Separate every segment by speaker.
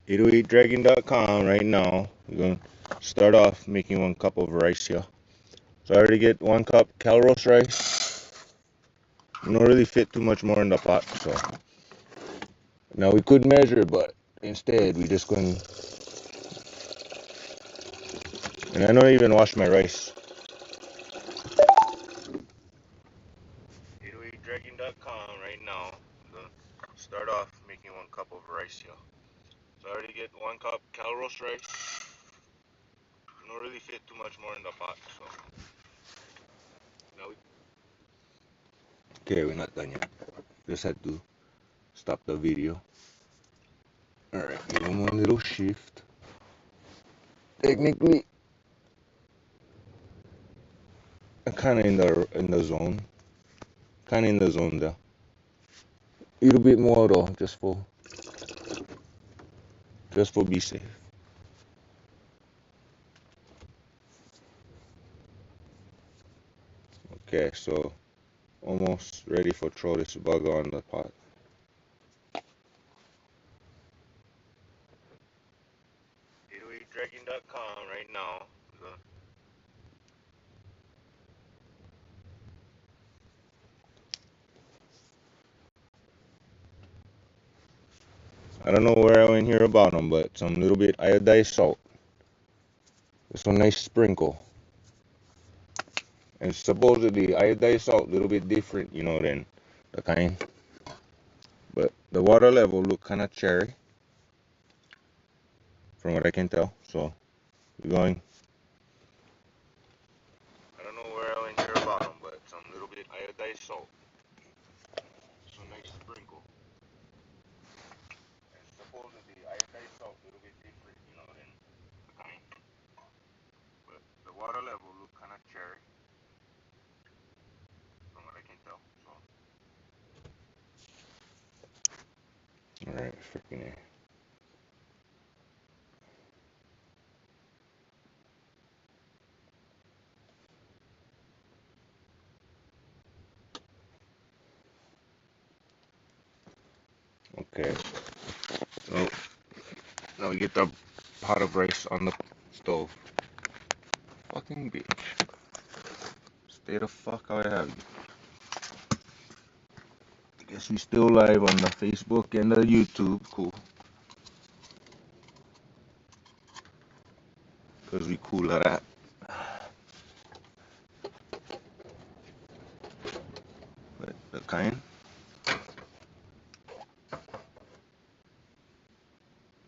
Speaker 1: 808dragon.com right now. We're going to start off making 1 cup of rice here. So I already get 1 cup cal roast rice. You don't really fit too much more in the pot, so now we could measure, but instead we just going to, and I don't even wash my rice. 808dragon.com right now. We're going to start off making 1 cup of rice here. So I already get 1 cup cal roast rice. You don't really fit too much more in the pot, so now we. Okay, we're not done yet. Just had to stop the video. Alright, give them one little shift. Technically, I'm kind of in the zone. Kind of in the zone there. A little bit more though, just for be safe. Okay, so almost ready for throw this bug on the pot. Dragon.com right now. I don't know where I went here about them, but some little bit iodized salt. Just a nice sprinkle. And supposedly iodized salt a little bit different, you know, than the kind. But the water level look kind of cherry, from what I can tell. So we're going. I don't know where I went here about them, but some little bit iodized salt. So nice sprinkle. And supposedly iodized salt a little bit different, you know, than the kind. But the water level look kind of cherry, from what I can tell. So. All right, freaking A. Okay, so now we get the pot of rice on the stove. Fucking bitch. Stay the fuck out of here. I guess we still live on the Facebook and the YouTube. Cool. Because we cool at that. But the kind.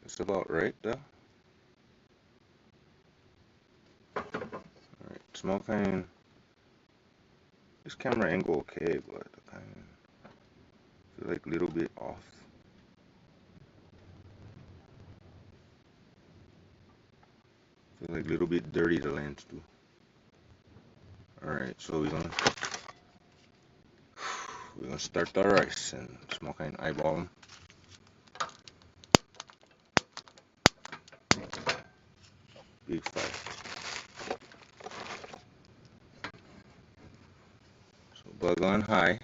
Speaker 1: It's about right there. Alright, small kind. This camera angle okay, but the kind feel like a little bit off. Feel like a little bit dirty the lens too. Alright, so we're gonna start the rice and small kind eyeball them. Big fire. So bug on high.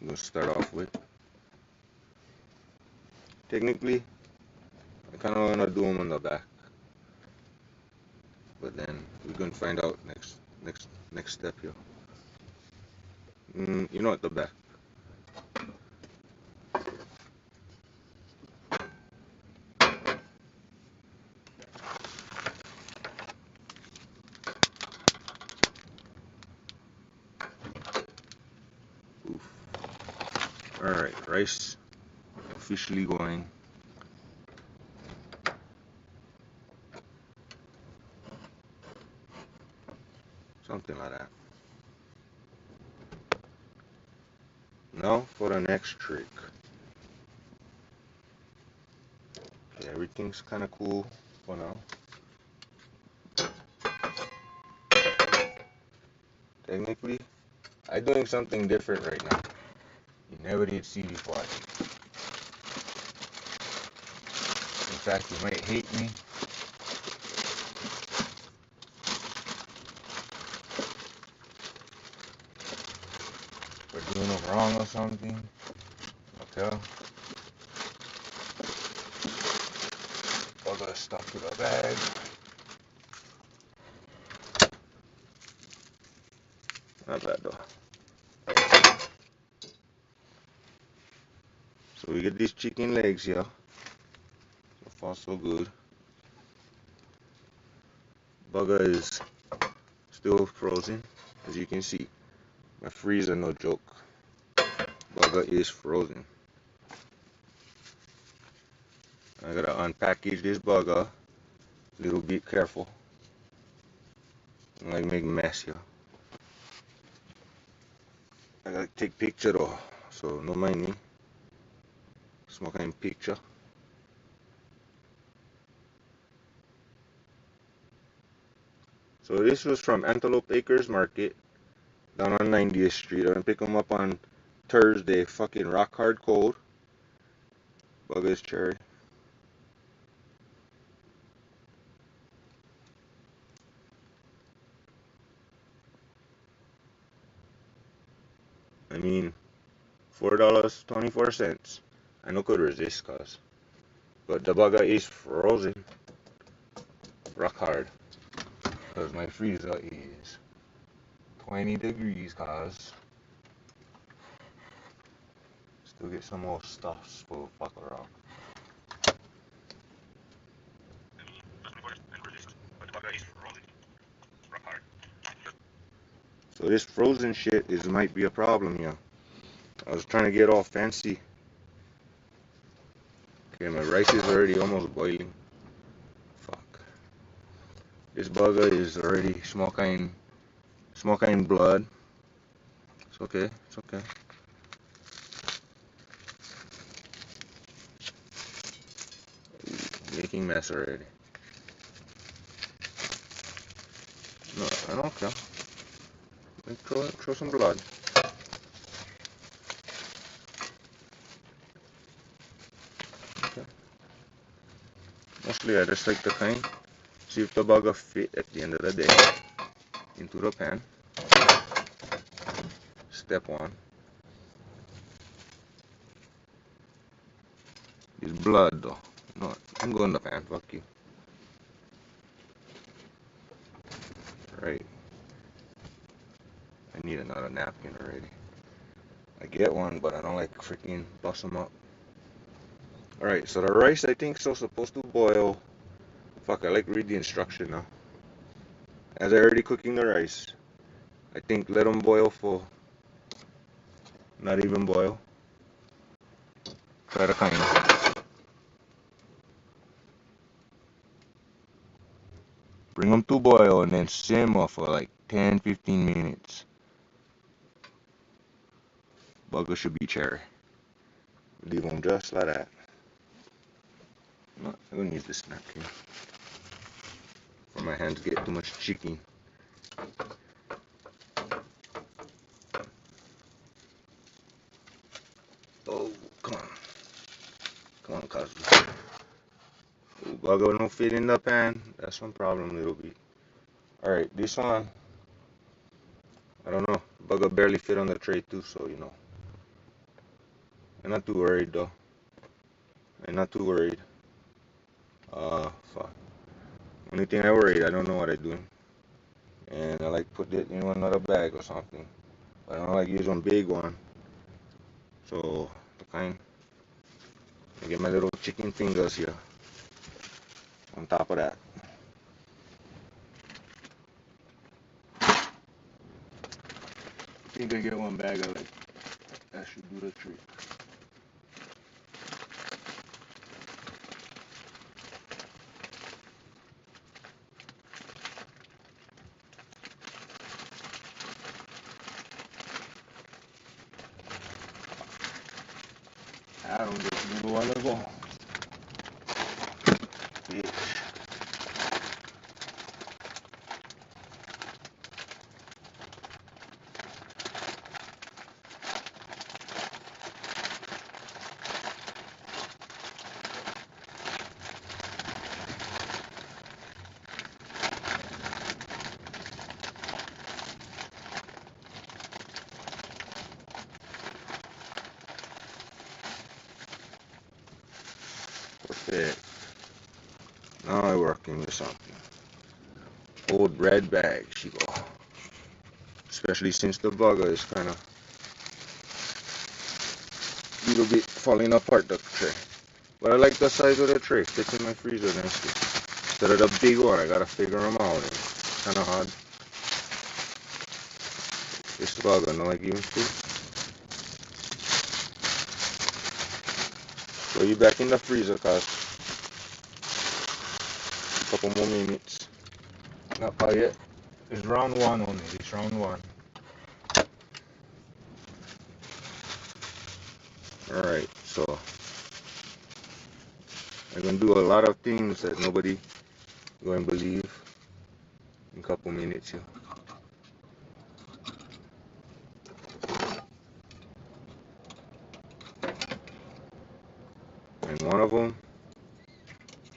Speaker 1: I'm gonna start off with. Technically, I kind of wanna do them on the back, but then we're gonna find out next step here. You know, at the back. Oof. Alright, rice officially going. Something like that. Now for the next trick. Okay, everything's kind of cool for now. Technically, I'm doing something different right now. You never did see before. In fact, you might hate me. For doing it wrong or something. Okay. bugger stuck to the bag. Not bad though. So we get these chicken legs here. So far so good. Bugger is still frozen, as you can see. My freezer, no joke. Bugger is frozen. I gotta unpackage this bugger. A little bit careful. I make mess here. I gotta take picture though, so no mind me. Small kind of picture. So this was from Antelope Acres Market down on 90th Street. I'm gonna pick them up on Thursday. Fucking rock hard cold. Bugger's cherry. I mean, $4.24. I no could resist, cause, but the bugger is frozen. Rock hard. Cause my freezer is 20 degrees, cause still get some more stuffs for fuck around. So this frozen shit might be a problem here. I was trying to get all fancy. Okay, my rice is already almost boiling. Fuck. This bugger is already small kind blood. It's okay, it's okay. Ooh, making mess already. No, I don't care. Throw some blood. Okay. Mostly I just like to kind see if the bugger fit at the end of the day into the pan. Step one. It's blood though. No, I'm going in the pan, fuck you. Right. I need another napkin already. I get one, but I don't like freaking bust them up. Alright, so the rice I think so supposed to boil. Fuck, I like read the instruction now. As I already cooking the rice, I think let them boil for, not even boil. Try to kind of bring them to boil and then simmer for like 10-15 minutes. Bugger should be cherry. Leave them just like that. No, I'm gonna use this napkin. For my hands get too much chicken. Oh, come on. Come on, Cosby. Oh, bugger don't fit in the pan. That's one problem, little bit. Alright, this one, I don't know. Bugger barely fit on the tray too, so you know. I'm not too worried though. I'm not too worried. Fuck. Only thing I worried, I don't know what I'm doing. And I like put it in another bag or something. But I don't like use one big one. So, the kind. I get my little chicken fingers here. On top of that. I think I get one bag of it. That should do the trick. I don't just go on the go. Bitch. Perfect. Now I work into something. Old red bag, she go. Especially since the bugger is kind of a little bit falling apart, the tray. But I like the size of the tray. Fits in my freezer nicely. Instead of the big one, I gotta figure them out. It's kind of hard. This bugger, no, I give him food. So you back in the freezer, cause a couple more minutes. Not quite yet. It's round one only. It's round one. Alright, so I'm gonna do a lot of things that nobody going to believe in a couple minutes here. And one of them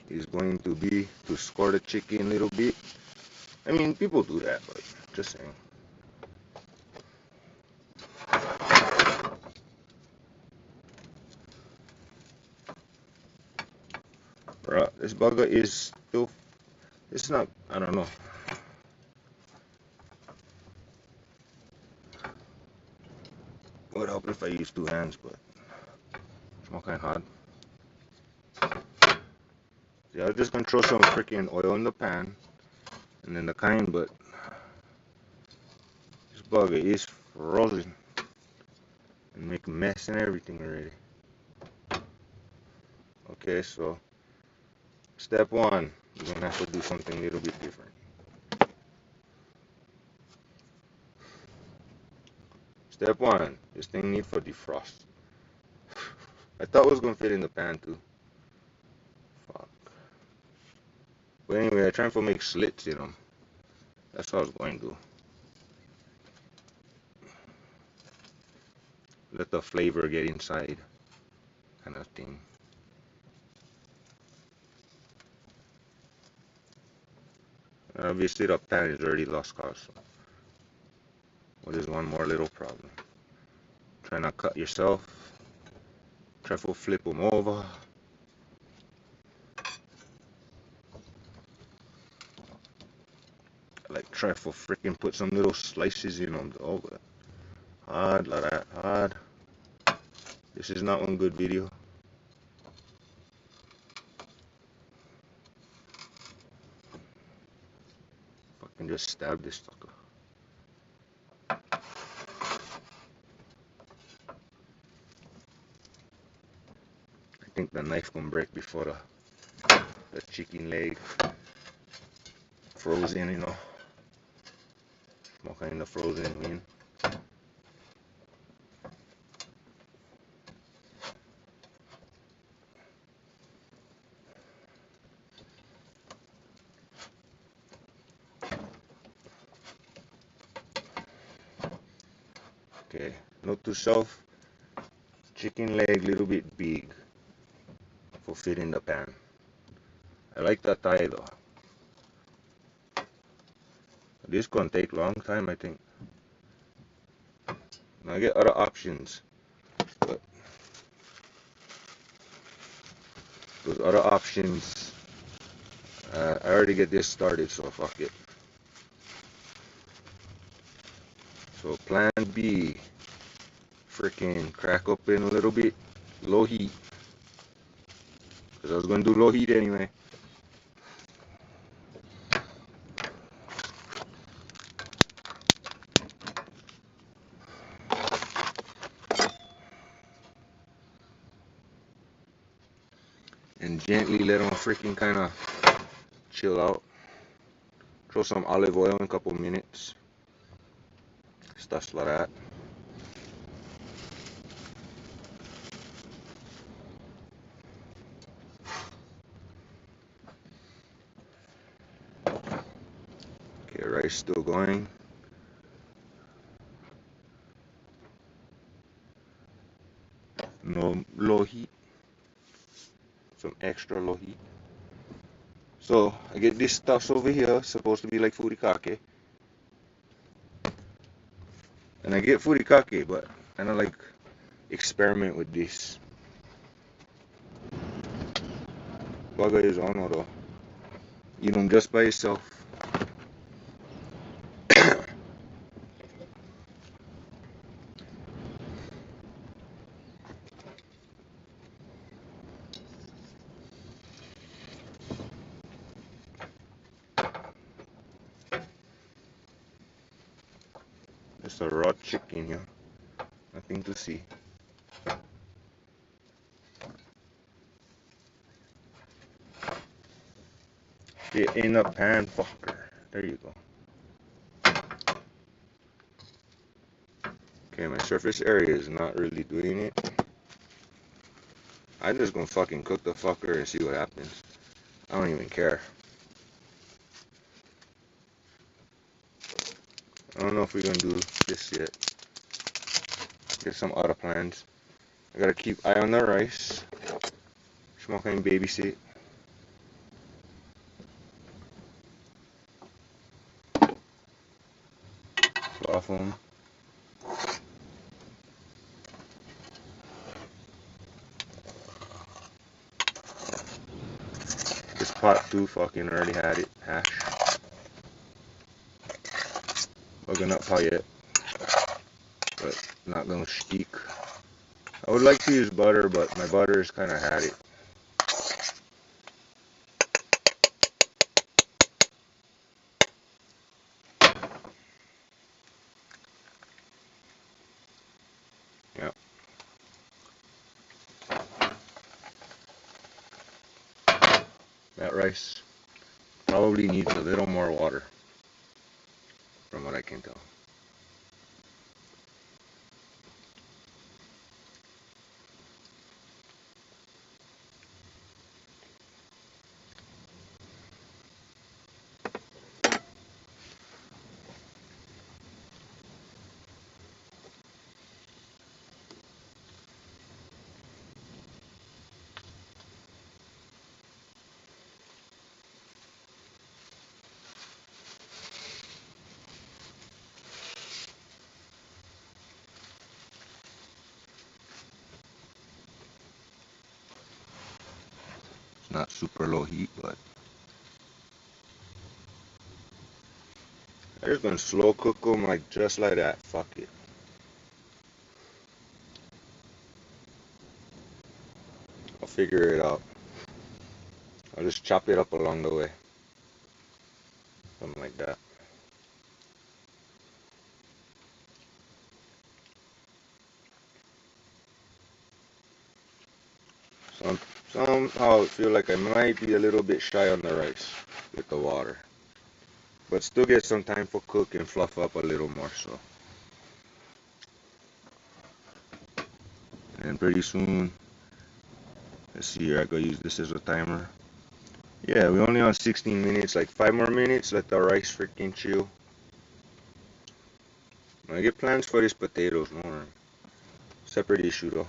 Speaker 1: is going to be to score the chicken a little bit. I mean, people do that, but just saying. Bruh, this bugger is still, it's not, I don't know. Would help if I use two hands, but it's more kind of hard. Yeah, I'm just gonna throw some freaking oil in the pan, and then the kind, but this bugger is frozen and make a mess and everything already. Okay, so step one, you're gonna have to do something a little bit different. Step one, this thing needs for defrost. I thought it was gonna fit in the pan too. Fuck. But anyway, I tried to make slits in them. That's what I was going to do. Let the flavor get inside, kind of thing. Obviously the pan is already lost cause. So what is one more little problem? Try not cut yourself. Try to flip them over. Like try to freaking put some little slices in them. Oh, hard like that, hard. This is not one good video. Fucking just stab this sucker. I think the knife gonna break before the chicken leg frozen, you know. More kind of frozen in. Okay, note to self, chicken leg little bit big for fit in the pan. I like that thigh though. This gonna take long time, I think. I get other options, but those other options, I already get this started, so fuck it. So plan B, freaking crack open a little bit, low heat, because I was going to do low heat anyway. And gently let them freaking kind of chill out. Throw some olive oil in a couple minutes. Stuff like that. Okay, rice still going. No low heat. Some extra low heat. So I get this stuff over here, supposed to be like furikake. And I get furikake, but I don't like experiment with this. Bugger is on though. Eat them just by yourself. Just a raw chicken, yeah. Nothing to see. Get in a pan, fucker. There you go. Okay, my surface area is not really doing it. I'm just gonna fucking cook the fucker and see what happens. I don't even care. I don't know if we're gonna do this yet. Get some other plans. I gotta keep eye on the rice. Smoking babysit. Fluff them. This pot too fucking already had it. Hash. Bugging up how yet. But not gonna stick. I would like to use butter, but my butter's kinda had it. Yep. That rice probably needs a little more water, from what I can tell. It's not super low heat, but I'm just gonna slow cook them like just like that. Fuck it. I'll figure it out. I'll just chop it up along the way. Something like that. Somehow I feel like I might be a little bit shy on the rice with the water. But still get some time for cook and fluff up a little more so. And pretty soon, let's see here, I go use this as a timer. Yeah, we only on 16 minutes, like 5 more minutes, let the rice freaking chill. I get plans for these potatoes, more. Separate issue though.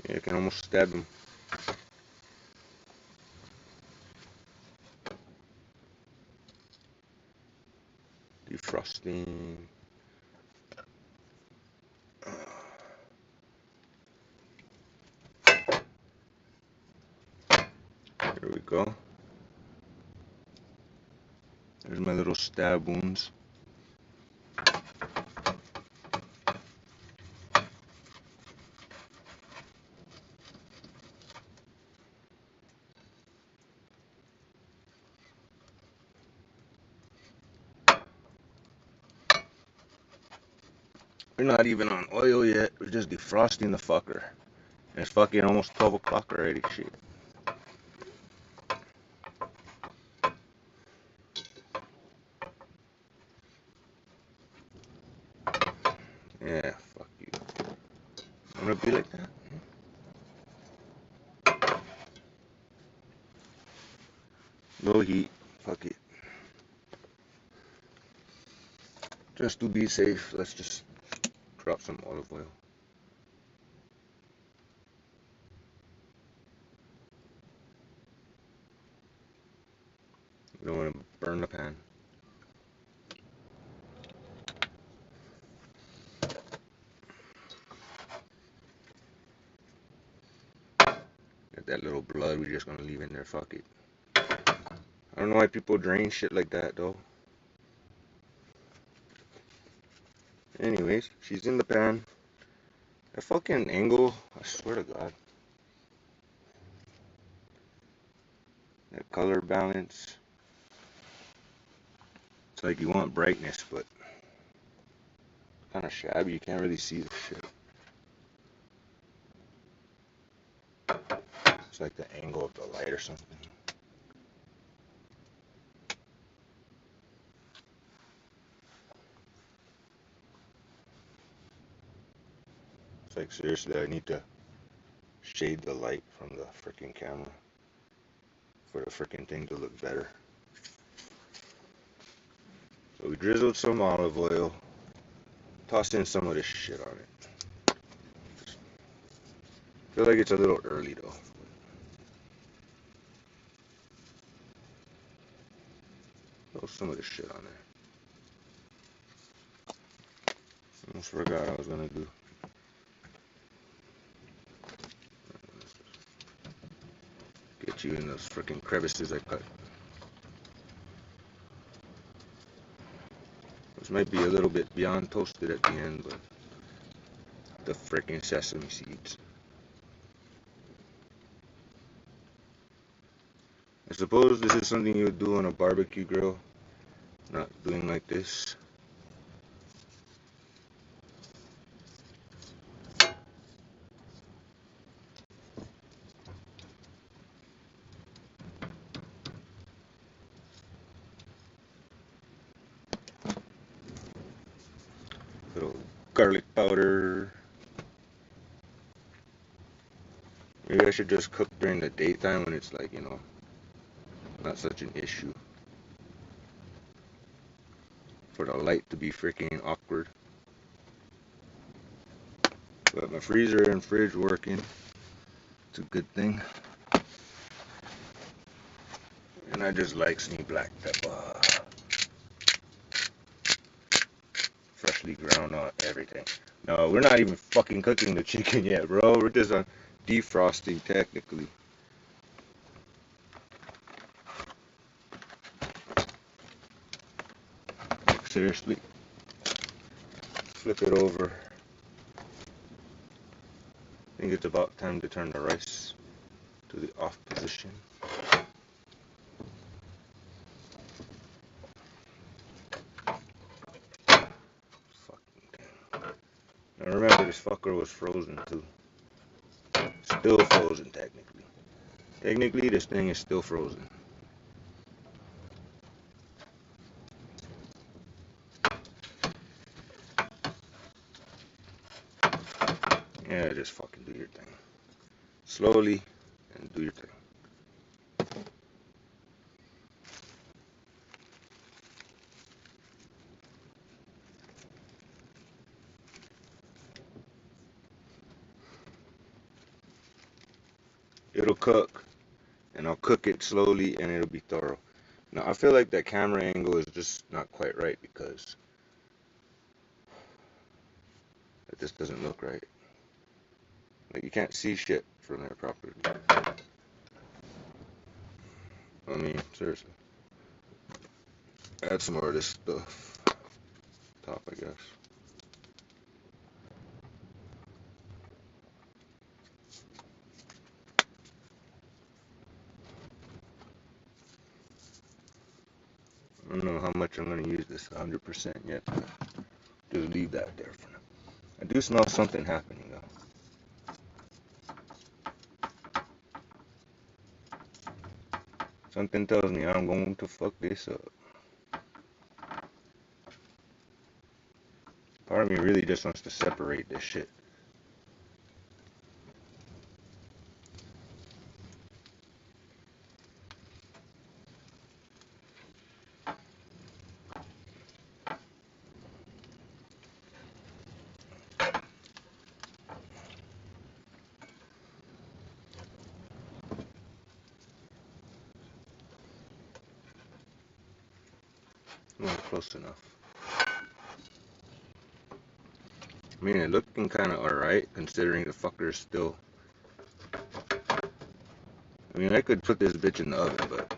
Speaker 1: Yeah, I can almost stab them. Defrosting. Here we go. There's my little stab wounds. We're not even on oil yet. We're just defrosting the fucker. And it's fucking almost 12 o'clock already. Shit. Yeah, fuck you. Wanna be like that? Low heat. Fuck it. Just to be safe, let's just drop some olive oil. We don't want to burn the pan. that little blood we're just gonna leave in there. Fuck it. I don't know why people drain shit like that though. Anyways, she's in the pan. That fucking angle, I swear to God. That color balance. It's like you want brightness, but kind of shabby. You can't really see the shit. It's like the angle of the light or something. It's like seriously, I need to shade the light from the freaking camera for the freaking thing to look better. So we drizzled some olive oil, tossed in some of this shit on it. Feel like it's a little early though. Throw some of this shit on there. Almost forgot I was gonna do. Get you in those freaking crevices I cut. This might be a little bit beyond toasted at the end, but the freaking sesame seeds. I suppose this is something you would do on a barbecue grill, not doing like this. Little garlic powder. Maybe I should just cook during the daytime when it's like, not such an issue. For the light to be freaking awkward. But my freezer and fridge working. It's a good thing. And I just like some black pepper. Freshly ground on everything. No, we're not even fucking cooking the chicken yet, bro. We're just on defrosting technically. Like, seriously. Flip it over. I think it's about time to turn the rice to the off position. Now remember, this fucker was frozen too. Still frozen, technically. Technically, this thing is still frozen. Yeah, just fucking do your thing. Slowly, and do your thing. It'll cook, and I'll cook it slowly, and it'll be thorough. Now, I feel like that camera angle is just not quite right because it just doesn't look right. Like, you can't see shit from there properly. I mean, seriously. Add some more of this stuff. Top, I guess. I don't know how much I'm going to use this 100% yet. Just leave that there for now. I do smell something happening though. Something tells me I'm going to fuck this up. Part of me really just wants to separate this shit. Not close enough. I mean, it's looking kind of alright considering the fucker's still I mean, I could put this bitch in the oven, but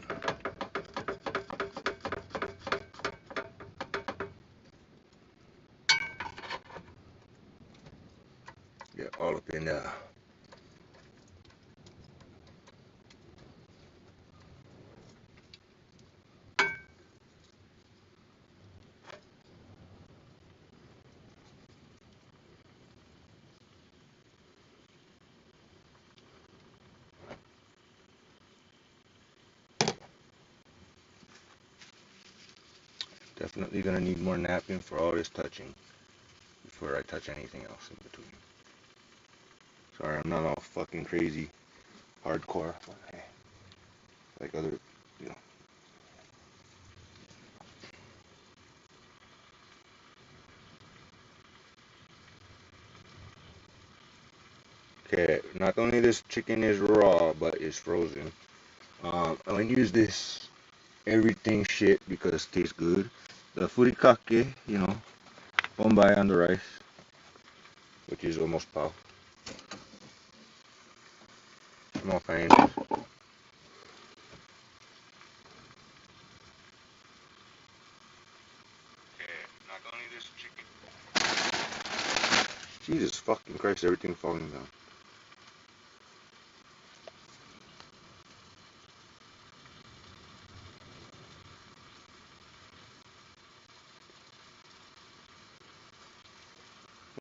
Speaker 1: yeah, all up in there. Definitely gonna need more napkin for all this touching before I touch anything else in between. Sorry, I'm not all fucking crazy hardcore, but hey, like other, you know. Okay, not only this chicken is raw, but it's frozen. I'm gonna use this everything shit because it tastes good. The furikake, you know, bombay on the rice, which is almost pau. Small kind. Not only this chicken. Jesus fucking Christ, everything falling down.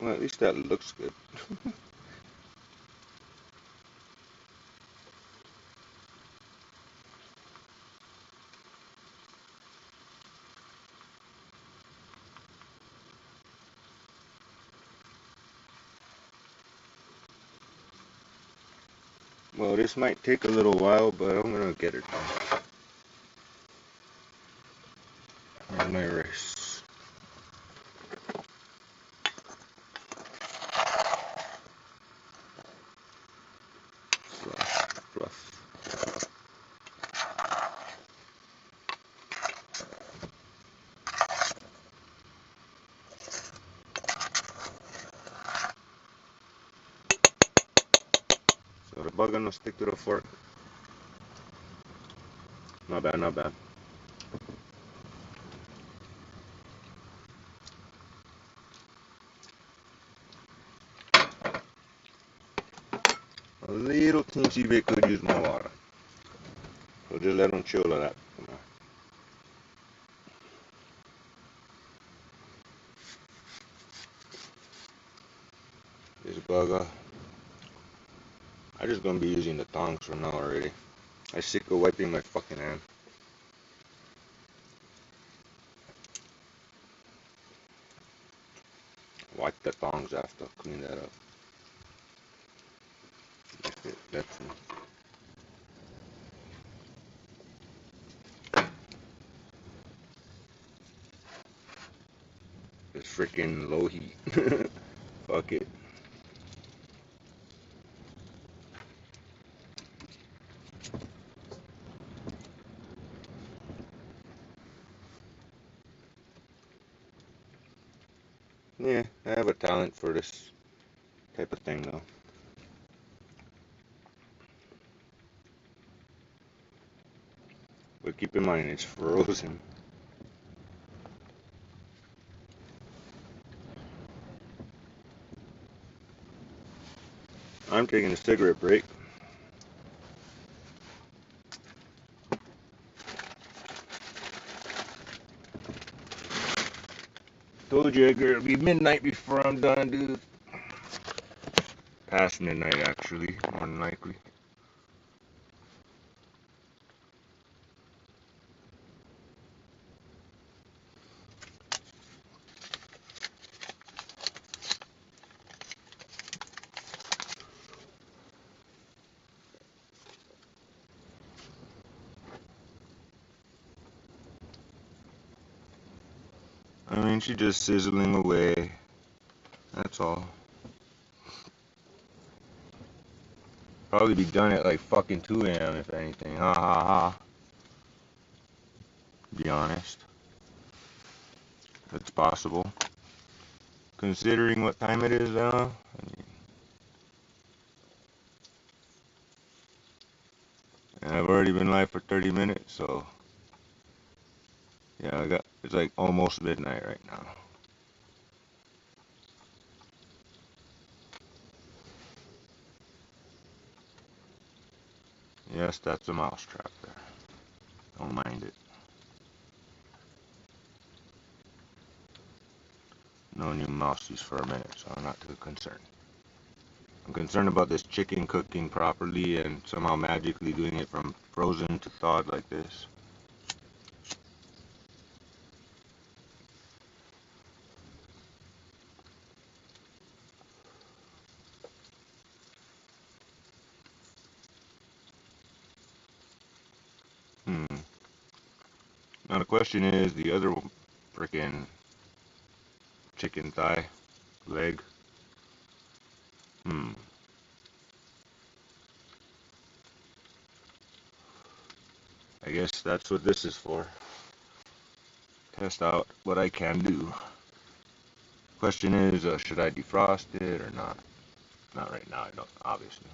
Speaker 1: Well, at least that looks good. Well, this might take a little while, but I'm gonna get it done. Here's my rice. Fluff, fluff. So the bug gonna stick to the fork. Not bad, not bad. A little teensy bit could use more water. So just let them chill on that. This burger. I'm just gonna be using the tongs from now already. I'm sick of wiping my fucking hand. Wipe the tongs after, clean that up. That's it, that's it. It's freaking low heat. Fuck it. Yeah, I have a talent for this type of thing though. But keep in mind, it's frozen. I'm taking a cigarette break. Told you it'll be midnight before I'm done, dude. Past midnight, actually, more than likely. I mean, she's just sizzling away. That's all. Probably be done at like fucking 2 a.m. if anything. Ha ha ha. Be honest. That's possible. Considering what time it is now. And I've already been live for 30 minutes, so yeah, it's like almost midnight right now. Yes, that's a mouse trap there. Don't mind it. Known you mousies for a minute, so I'm not too concerned. I'm concerned about this chicken cooking properly and somehow magically doing it from frozen to thawed like this. Now the question is, the other freaking chicken thigh leg. I guess that's what this is for. Test out what I can do. Question is, should I defrost it or not? Not right now, I don't, obviously.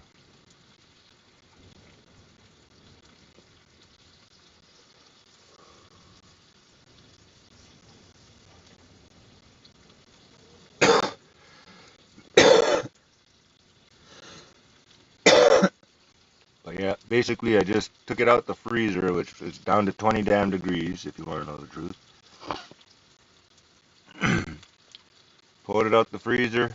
Speaker 1: But yeah, basically I just took it out the freezer, which is down to 20 damn degrees, if you want to know the truth. Pulled it out the freezer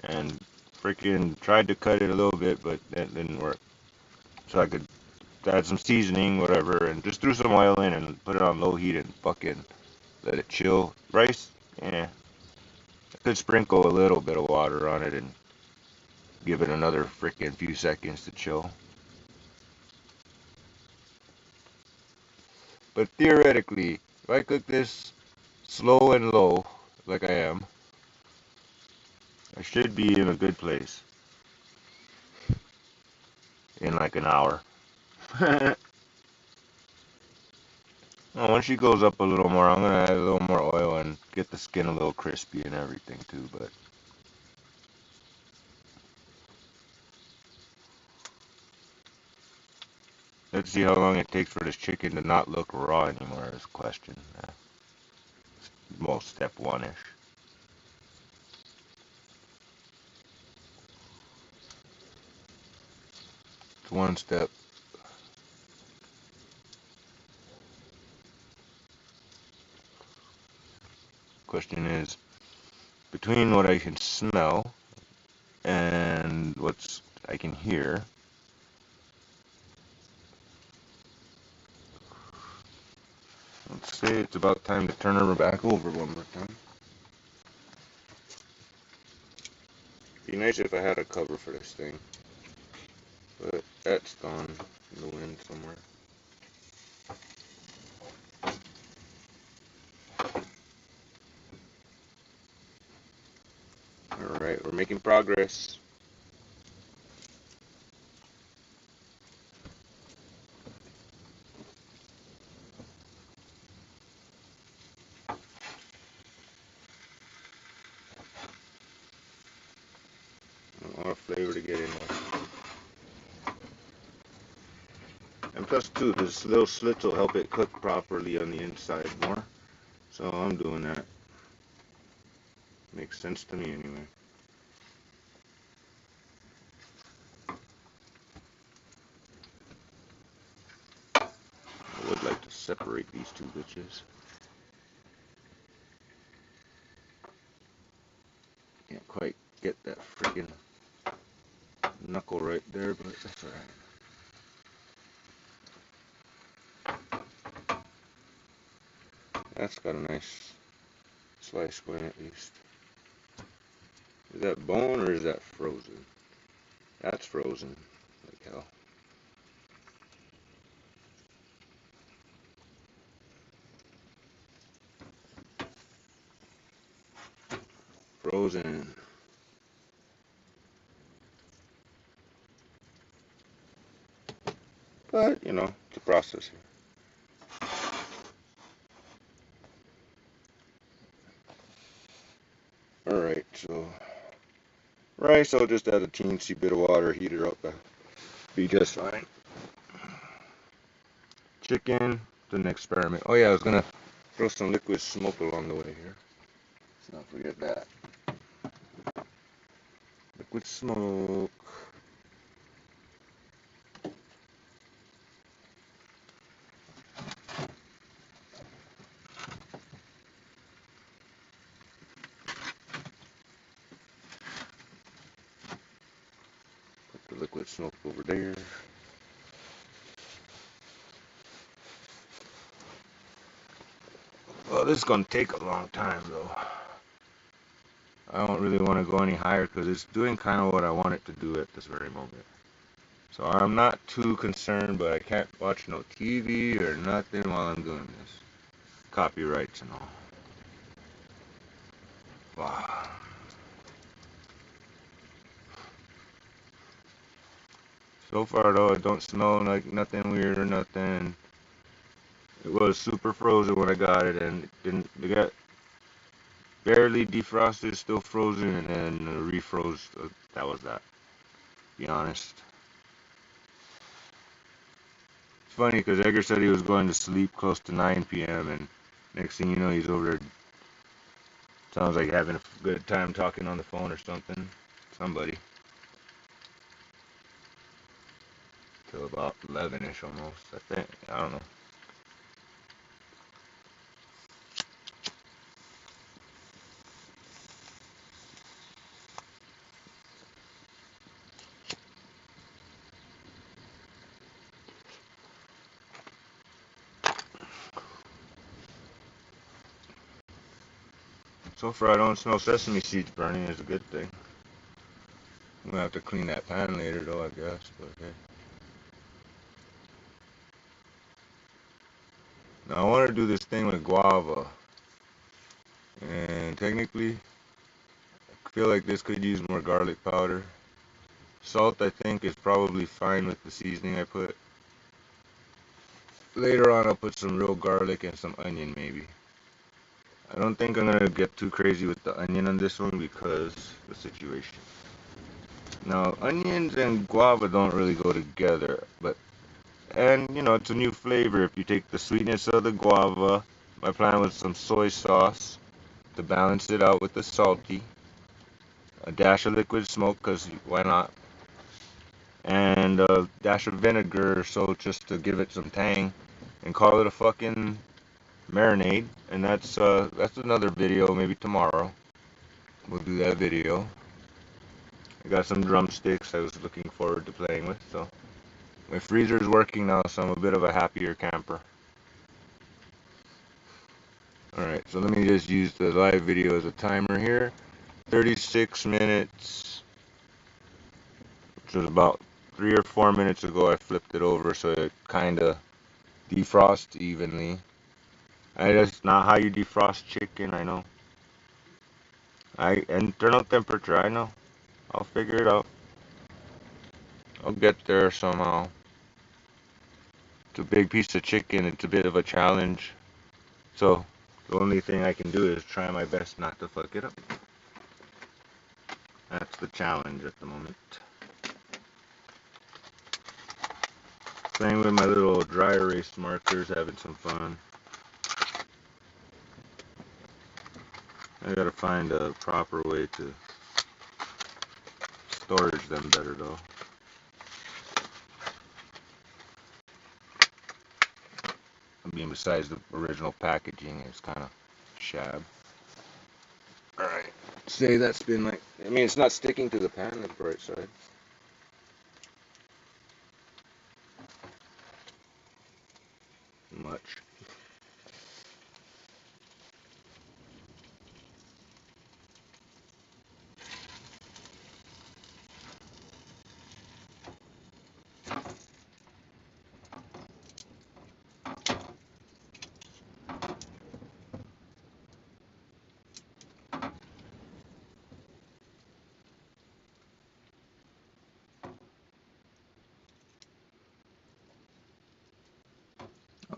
Speaker 1: and freaking tried to cut it a little bit, but that didn't work. So I could add some seasoning, whatever, and just threw some oil in and put it on low heat and fucking let it chill. Rice, yeah, I could sprinkle a little bit of water on it and give it another freaking few seconds to chill. But theoretically, if I cook this slow and low, like I am, I should be in a good place in like an hour. Well, once she goes up a little more, I'm gonna add a little more oil and get the skin a little crispy and everything too. But let's see how long it takes for this chicken to not look raw anymore. Is the question. Most step one-ish. It's one step. Question is, between what I can smell and what I can hear, let's say it's about time to turn her back over one more time. Be nice if I had a cover for this thing, but that's gone in the wind somewhere. Alright, we're making progress. A lot of flavor to get in there. And plus too, this little slits will help it cook properly on the inside more. So I'm doing that. Makes sense to me anyway. I would like to separate these two bitches. Can't quite get that freaking knuckle right there, but that's alright. That's got a nice slice going at least. Is that bone or is that frozen? That's frozen, like hell. Frozen. But, you know, it's a process here. Alright, so rice, I'll just add a teensy bit of water, heat her up, be just fine. chicken. It's an experiment. Oh yeah, I was gonna throw some liquid smoke along the way here. Let's not forget that. Liquid smoke. Put the liquid smoke over there. Well, this is gonna take a long time though. I don't really want to go any higher because it's doing kind of what I want it to do at this very moment. So I'm not too concerned, but I can't watch no TV or nothing while I'm doing this. Copyrights and all. Wow. So far though, it don't smell like nothing weird or nothing. It was super frozen when I got it, and it got barely defrosted, still frozen, and then refroze. That was that. To be honest. It's funny because Edgar said he was going to sleep close to 9 p.m. and next thing you know, he's over there. Sounds like having a good time talking on the phone or something. Somebody. Till about 11ish almost, I think. I don't know. So far, I don't smell sesame seeds burning. Is a good thing. I'm gonna have to clean that pan later, though, I guess. But hey. Now I want to do this thing with guava, and technically, I feel like this could use more garlic powder. Salt, I think, is probably fine with the seasoning I put. Later on, I'll put some real garlic and some onion, maybe. I don't think I'm gonna get too crazy with the onion on this one because of the situation. Now, onions and guava don't really go together, but and it's a new flavor. If you take the sweetness of the guava, my plan was some soy sauce to balance it out with the salty, a dash of liquid smoke, cause why not, and a dash of vinegar, so just to give it some tang, and call it a fucking marinade. And that's another video, maybe tomorrow. We'll do that video. I got some drumsticks I was looking forward to playing with, so my freezer is working now, so I'm a bit of a happier camper. Alright, so let me just use the live video as a timer here. 36 minutes, which was about 3 or 4 minutes ago. I flipped it over so it kind of defrosts evenly. That's not how you defrost chicken, I know. Internal temperature, I know. I'll figure it out. I'll get there somehow. It's a big piece of chicken. It's a bit of a challenge. So, the only thing I can do is try my best not to fuck it up. That's the challenge at the moment. Playing with my little dry erase markers, having some fun. I gotta find a proper way to storage them better though. I mean, besides the original packaging, it's kind of shab. Alright. Say that's been like, I mean, it's not sticking to the pan on the bright side. Much.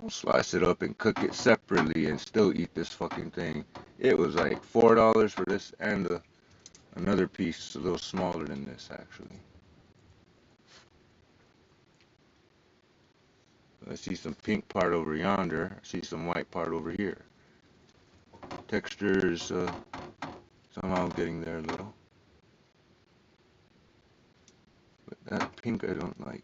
Speaker 1: I'll slice it up and cook it separately and still eat this fucking thing. It was like $4 for this and another piece a little smaller than this actually. I see some pink part over yonder. I see some white part over here. Texture is somehow getting there a little. But that pink I don't like.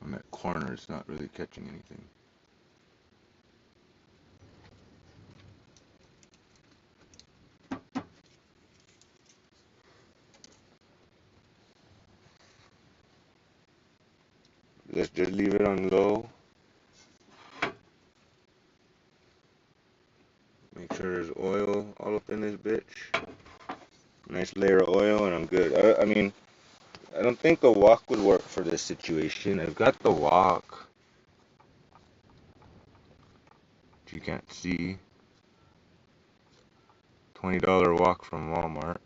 Speaker 1: On that corner, it's not really catching anything. Let's just leave it on low. Make sure there's oil all up in this bitch. Nice layer of oil and I'm good. I mean, I don't think a wok would work for this situation. I've got the wok. You can't see. $20 wok from Walmart.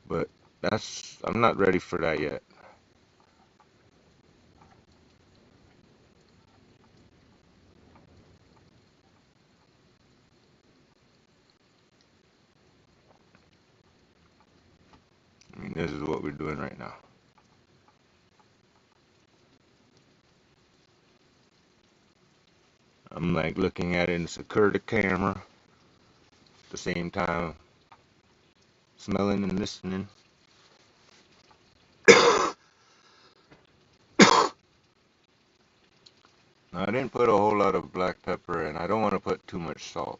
Speaker 1: But I'm not ready for that yet. I mean, this is what we're doing right now. I'm like looking at it and secure the camera. At the same time, smelling and listening. Now, I didn't put a whole lot of black pepper and I don't want to put too much salt.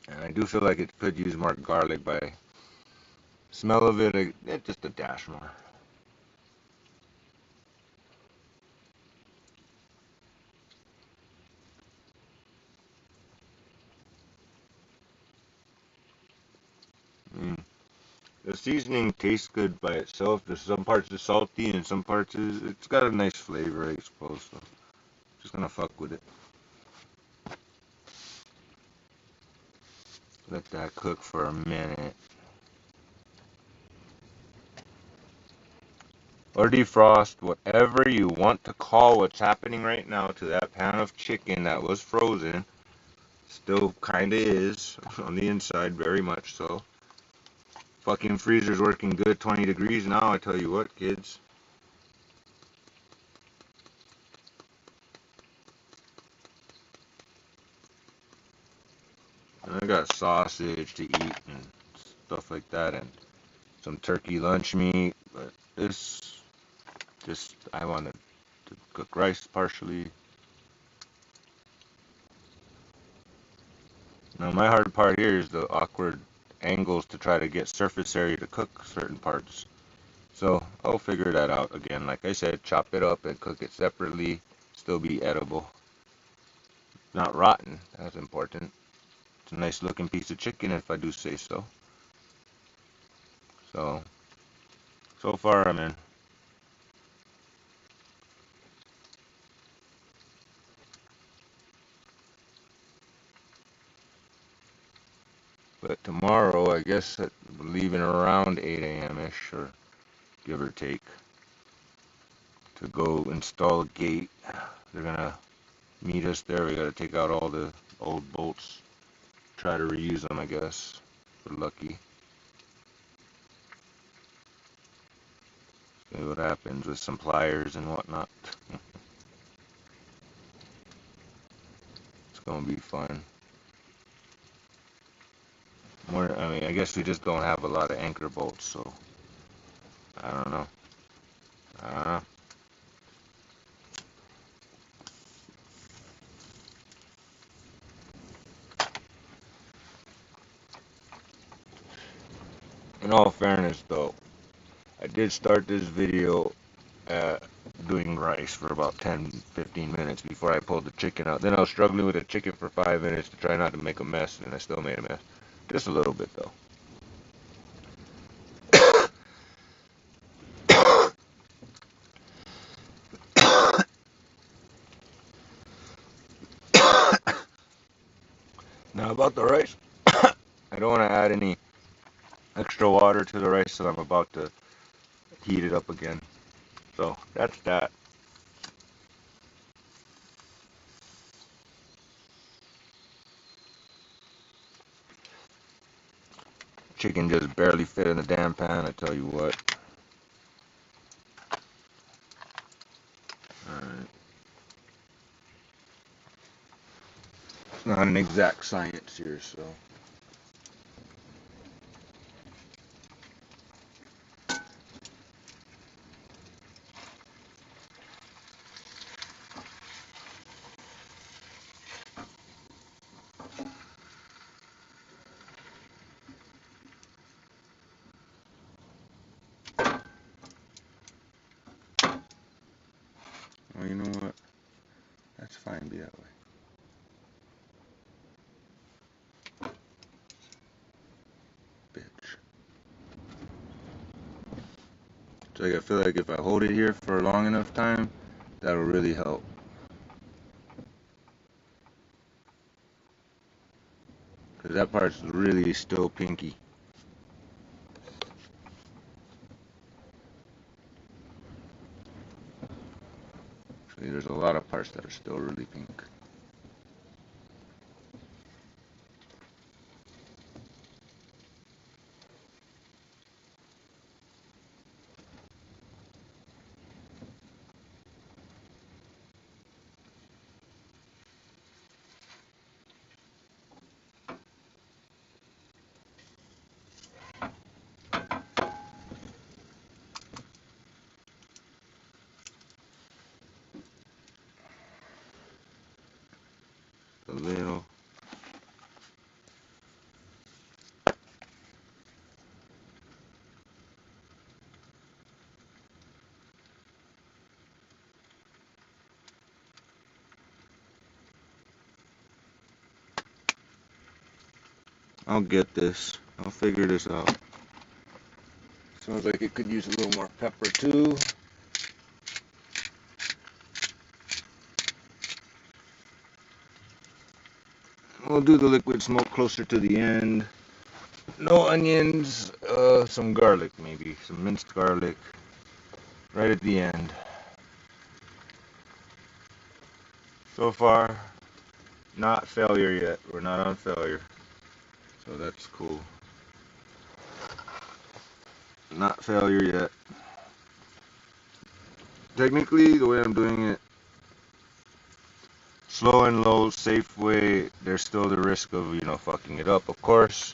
Speaker 1: And I do feel like it could use more garlic by smell of it, just a dash more. Mm. The seasoning tastes good by itself. There's some parts is salty and some parts it's got a nice flavor, I suppose. So just gonna fuck with it. Let that cook for a minute. Or defrost, whatever you want to call what's happening right now to that pan of chicken that was frozen. Still kinda is on the inside, very much so. Fucking freezer's working good, 20 degrees now, I tell you what, kids. And I got sausage to eat and stuff like that, and some turkey lunch meat, but this, just, I wanted to cook rice partially. Now my hard part here is the awkward angles to try to get surface area to cook certain parts. So I'll figure that out again. Like I said, chop it up and cook it separately, still be edible. Not rotten, that's important. It's a nice looking piece of chicken if I do say so. So far I'm in. But tomorrow, I guess, leaving around 8 a.m.-ish, or give or take, to go install a gate. They're gonna meet us there. We gotta take out all the old bolts, try to reuse them, I guess, if we're lucky. See what happens with some pliers and whatnot. It's gonna be fun. I mean, I guess we just don't have a lot of anchor bolts, so I don't know. I don't know. In all fairness, though, I did start this video doing rice for about 10-15 minutes before I pulled the chicken out. Then I was struggling with the chicken for 5 minutes to try not to make a mess, and I still made a mess. Just a little bit, though. Now about the rice, I don't want to add any extra water to the rice, so I'm about to heat it up again. So that's that. chicken just barely fit in the damn pan, I tell you what. Alright. It's not an exact science here, so. Well, you know what? That's fine, be that way. Bitch. So like, I feel like if I hold it here for a long enough time, that'll really help. Because that part's really still pinky. Actually, there's a lot of parts that are still really pink. A little. I'll get this. I'll figure this out. Sounds like it could use a little more pepper too. We'll do the liquid smoke closer to the end. No onions, some garlic maybe, some minced garlic right at the end. So far, not failure yet. We're not on failure. So that's cool. Not failure yet. Technically, the way I'm doing it, slow and low, safe way, there's still the risk of, you know, fucking it up, of course.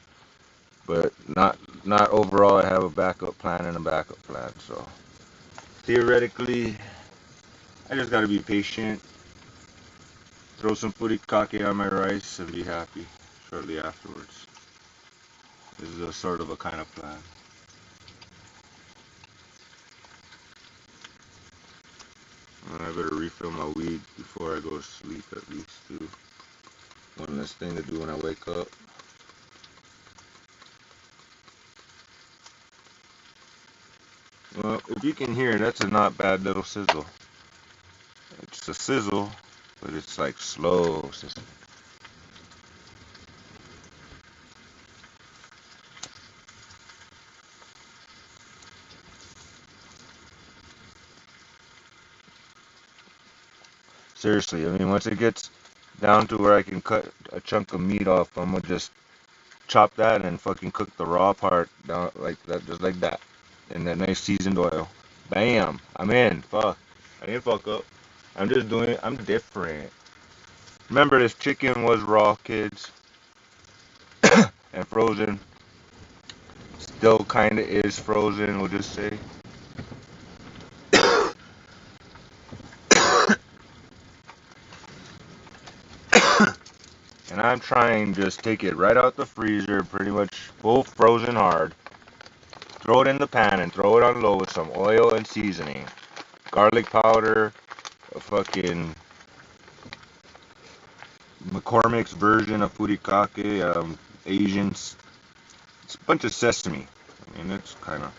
Speaker 1: But not overall. I have a backup plan and a backup plan. So theoretically, I just gotta be patient. Throw some furikake on my rice and be happy shortly afterwards. This is a sort of a kind of plan. I better refill my weed before I go to sleep at least too. One less thing to do when I wake up. Well, if you can hear, that's a not bad little sizzle. It's a sizzle, but it's like slow sizzle. Seriously, I mean, once it gets down to where I can cut a chunk of meat off, I'm gonna just chop that and fucking cook the raw part down like that, just like that, in that nice seasoned oil. Bam! I'm in. Fuck. I didn't fuck up. I'm just doing it. I'm different. Remember, this chicken was raw, kids, and frozen. Still kind of is frozen, we'll just say. And I'm trying to just take it right out the freezer, pretty much full frozen hard. Throw it in the pan and throw it on low with some oil and seasoning. Garlic powder, a fucking McCormick's version of furikake, Asians. It's a bunch of sesame. I mean, it's kind of...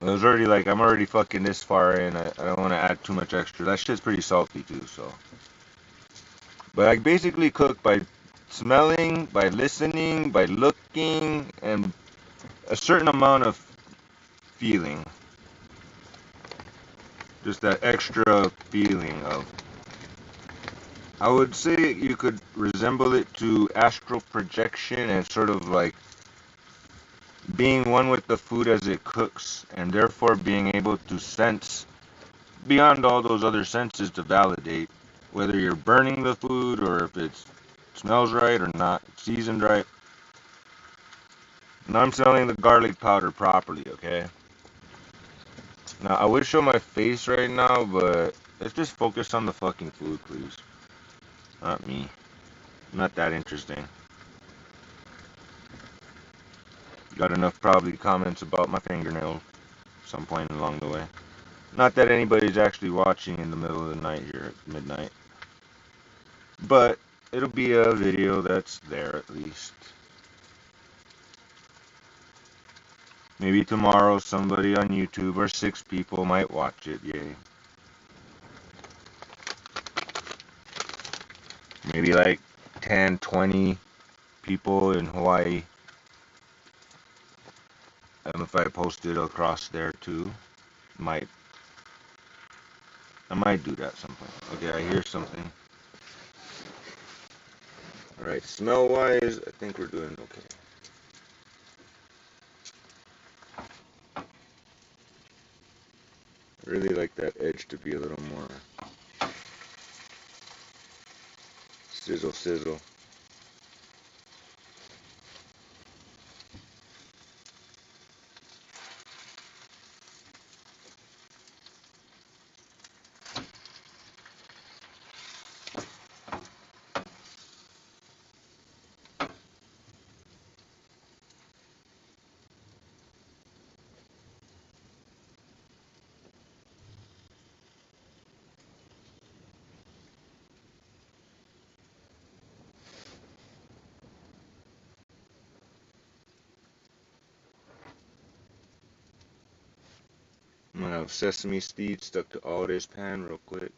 Speaker 1: It was already like, I'm already fucking this far in. I don't want to add too much extra. That shit's pretty salty too, so. But I basically cook by smelling, by listening, by looking, and a certain amount of feeling. Just that extra feeling of I would say you could resemble it to astral projection and sort of like being one with the food as it cooks, and therefore being able to sense beyond all those other senses to validate whether you're burning the food or if it smells right or not, seasoned right. And I'm selling the garlic powder properly, okay? Now, I would show my face right now, but let's just focus on the fucking food, please. Not me. Not that interesting. Got enough probably comments about my fingernails some point along the way. Not that anybody's actually watching in the middle of the night here at midnight. But it'll be a video that's there at least. Maybe tomorrow somebody on YouTube or 6 people might watch it, yay. Maybe like 10, 20 people in Hawaii. I don't know if I posted across there too. I might do that sometime. Okay, I hear something. Alright, smell wise, I think we're doing okay. I really like that edge to be a little more sizzle sizzle. I'm gonna have sesame seeds stuck to all this pan real quick.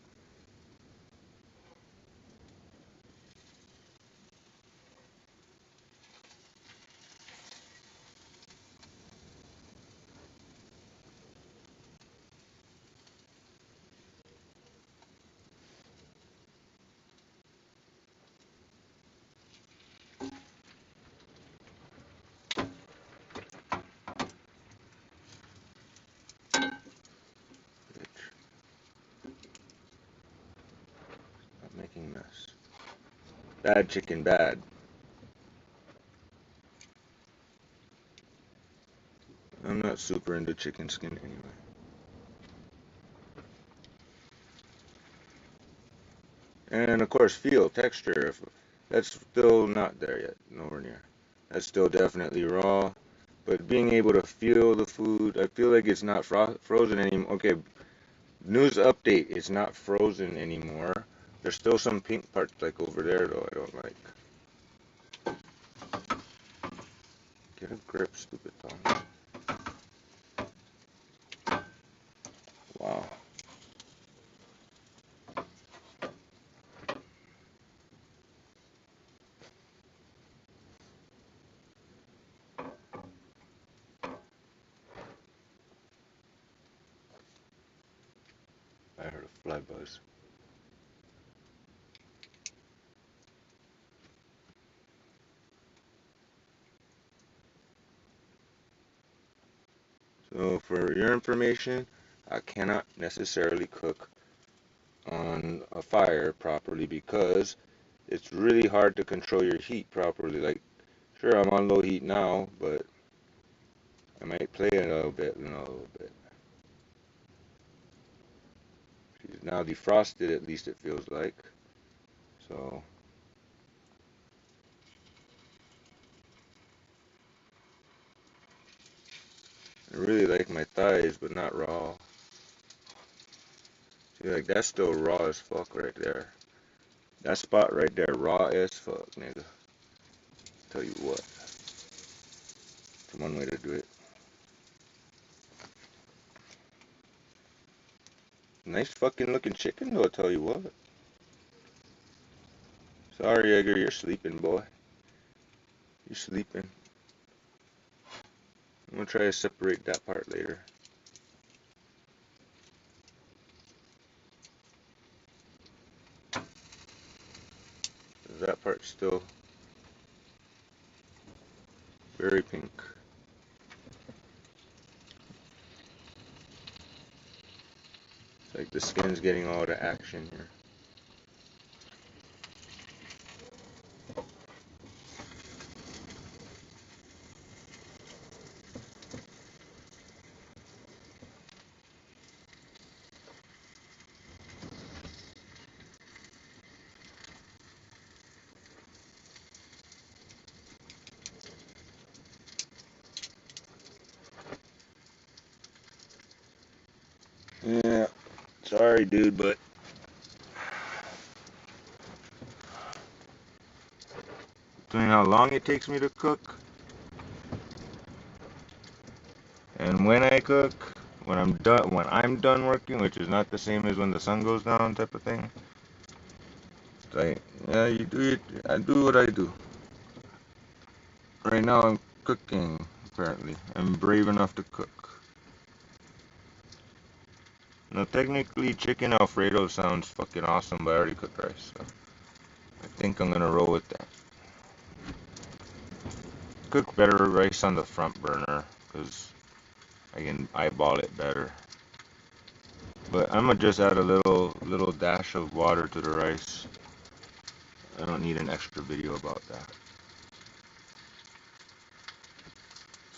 Speaker 1: Stop making mess. Bad chicken, bad. I'm not super into chicken skin anyway. And of course, feel, texture. That's still not there yet, nowhere near. That's still definitely raw. But being able to feel the food, I feel like it's not frozen anymore. Okay, news update, it's not frozen anymore. There's still some pink parts like over there though I don't like. Get a grip, stupid tongue. Wow. I heard a fly buzz. So for your information, I cannot necessarily cook on a fire properly because it's really hard to control your heat properly. Like, sure, I'm on low heat now, but I might play it a little bit, a little bit. She's now defrosted, at least it feels like. So, I really like my thighs, but not raw. See, like, that's still raw as fuck right there. That spot right there, raw as fuck, nigga. Tell you what. It's one way to do it. Nice fucking looking chicken, though, I tell you what. Sorry, Edgar, you're sleeping, boy. You're sleeping. I'm gonna try to separate that part later. That part's still very pink. It's like the skin's getting all the action here. Yeah, sorry dude, but between how long it takes me to cook and when I cook, when I'm done working, which is not the same as when the sun goes down type of thing. It's like, yeah, you do it, I do what I do. Right now I'm cooking, apparently. I'm brave enough to cook. Now technically chicken Alfredo sounds fucking awesome, but I already cooked rice, so I think I'm gonna roll with that. Cook better rice on the front burner, because I can eyeball it better. But I'm gonna just add a little dash of water to the rice. I don't need an extra video about that.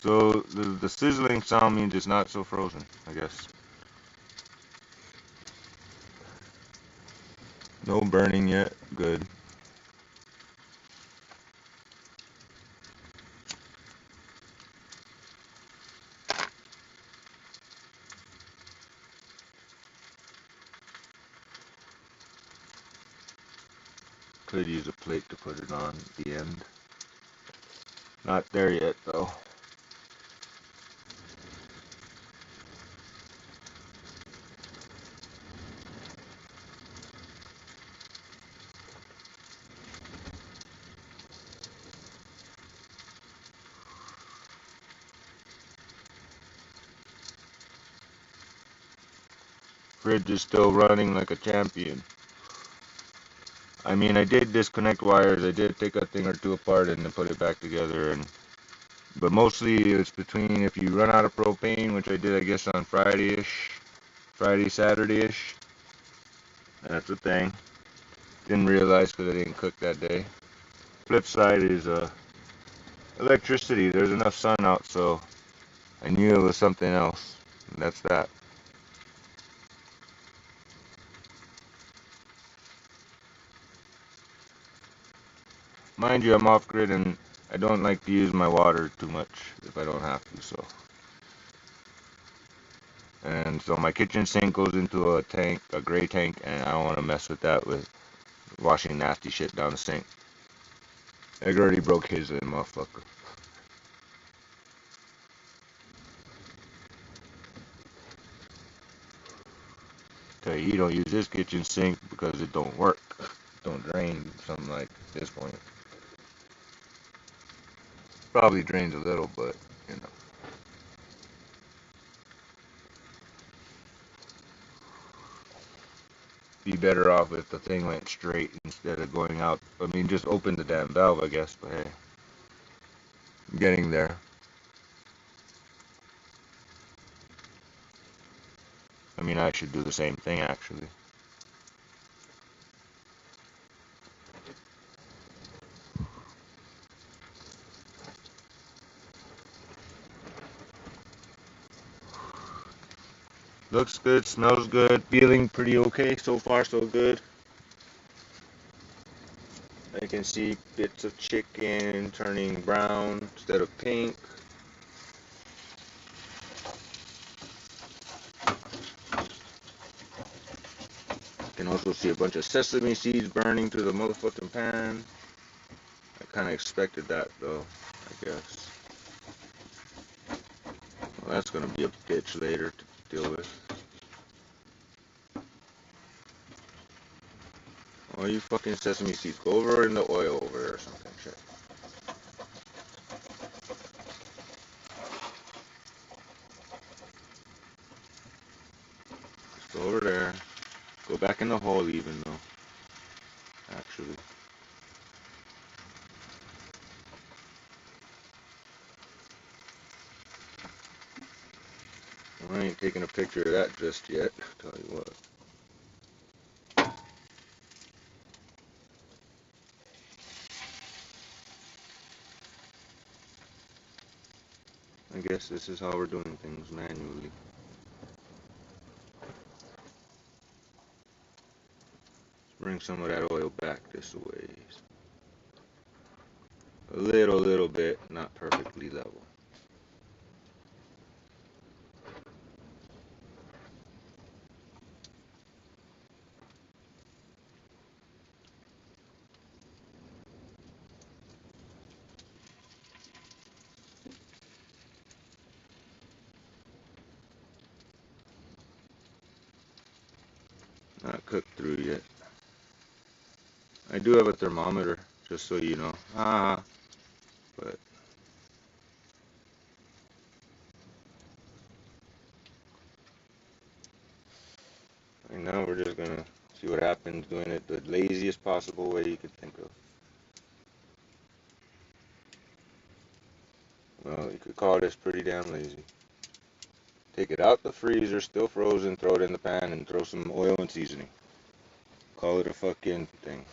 Speaker 1: So the sizzling sound means it's not so frozen, I guess. No burning yet, good. Could use a plate to put it on at the end. Not there yet though. Fridge is still running like a champion. I mean, I did disconnect wires. I did take a thing or two apart and then put it back together. But mostly it's between if you run out of propane, which I did, I guess, on Friday-ish, Saturday-ish. That's a thing. Didn't realize because I didn't cook that day. Flip side is electricity. There's enough sun out, so I knew it was something else. And that's that. Mind you, I'm off grid and I don't like to use my water too much if I don't have to, so. And so my kitchen sink goes into a tank, a gray tank, and I don't want to mess with that with washing nasty shit down the sink. Egg already broke his in, motherfucker. Tell you, he don't use his kitchen sink because it don't work. Don't drain, something like this point. Probably drains a little, but, you know. Be better off if the thing went straight instead of going out. I mean, just open the damn valve, I guess, but hey. I'm getting there. I mean, I should do the same thing, actually. Looks good, smells good, feeling pretty okay. So far, so good. I can see bits of chicken turning brown instead of pink. I can also see a bunch of sesame seeds burning through the motherfucking pan. I kind of expected that, though, I guess. Well, that's going to be a bitch later to deal with. Oh, you fucking sesame seeds. Go over in the oil over there or something. Shit. Just go over there. Go back in the hole even, though. Actually. I ain't taking a picture of that just yet, tell you what. I guess this is how we're doing things manually. Let's bring some of that oil back this way. A little bit, not perfectly level. Not cooked through yet. I do have a thermometer, just so you know. But right now we're just gonna see what happens doing it the laziest possible way you could think of. Well, you could call this pretty damn lazy. Take it out the freezer, still frozen, throw it in the pan, and throw some oil and seasoning. Call it a fucking thing.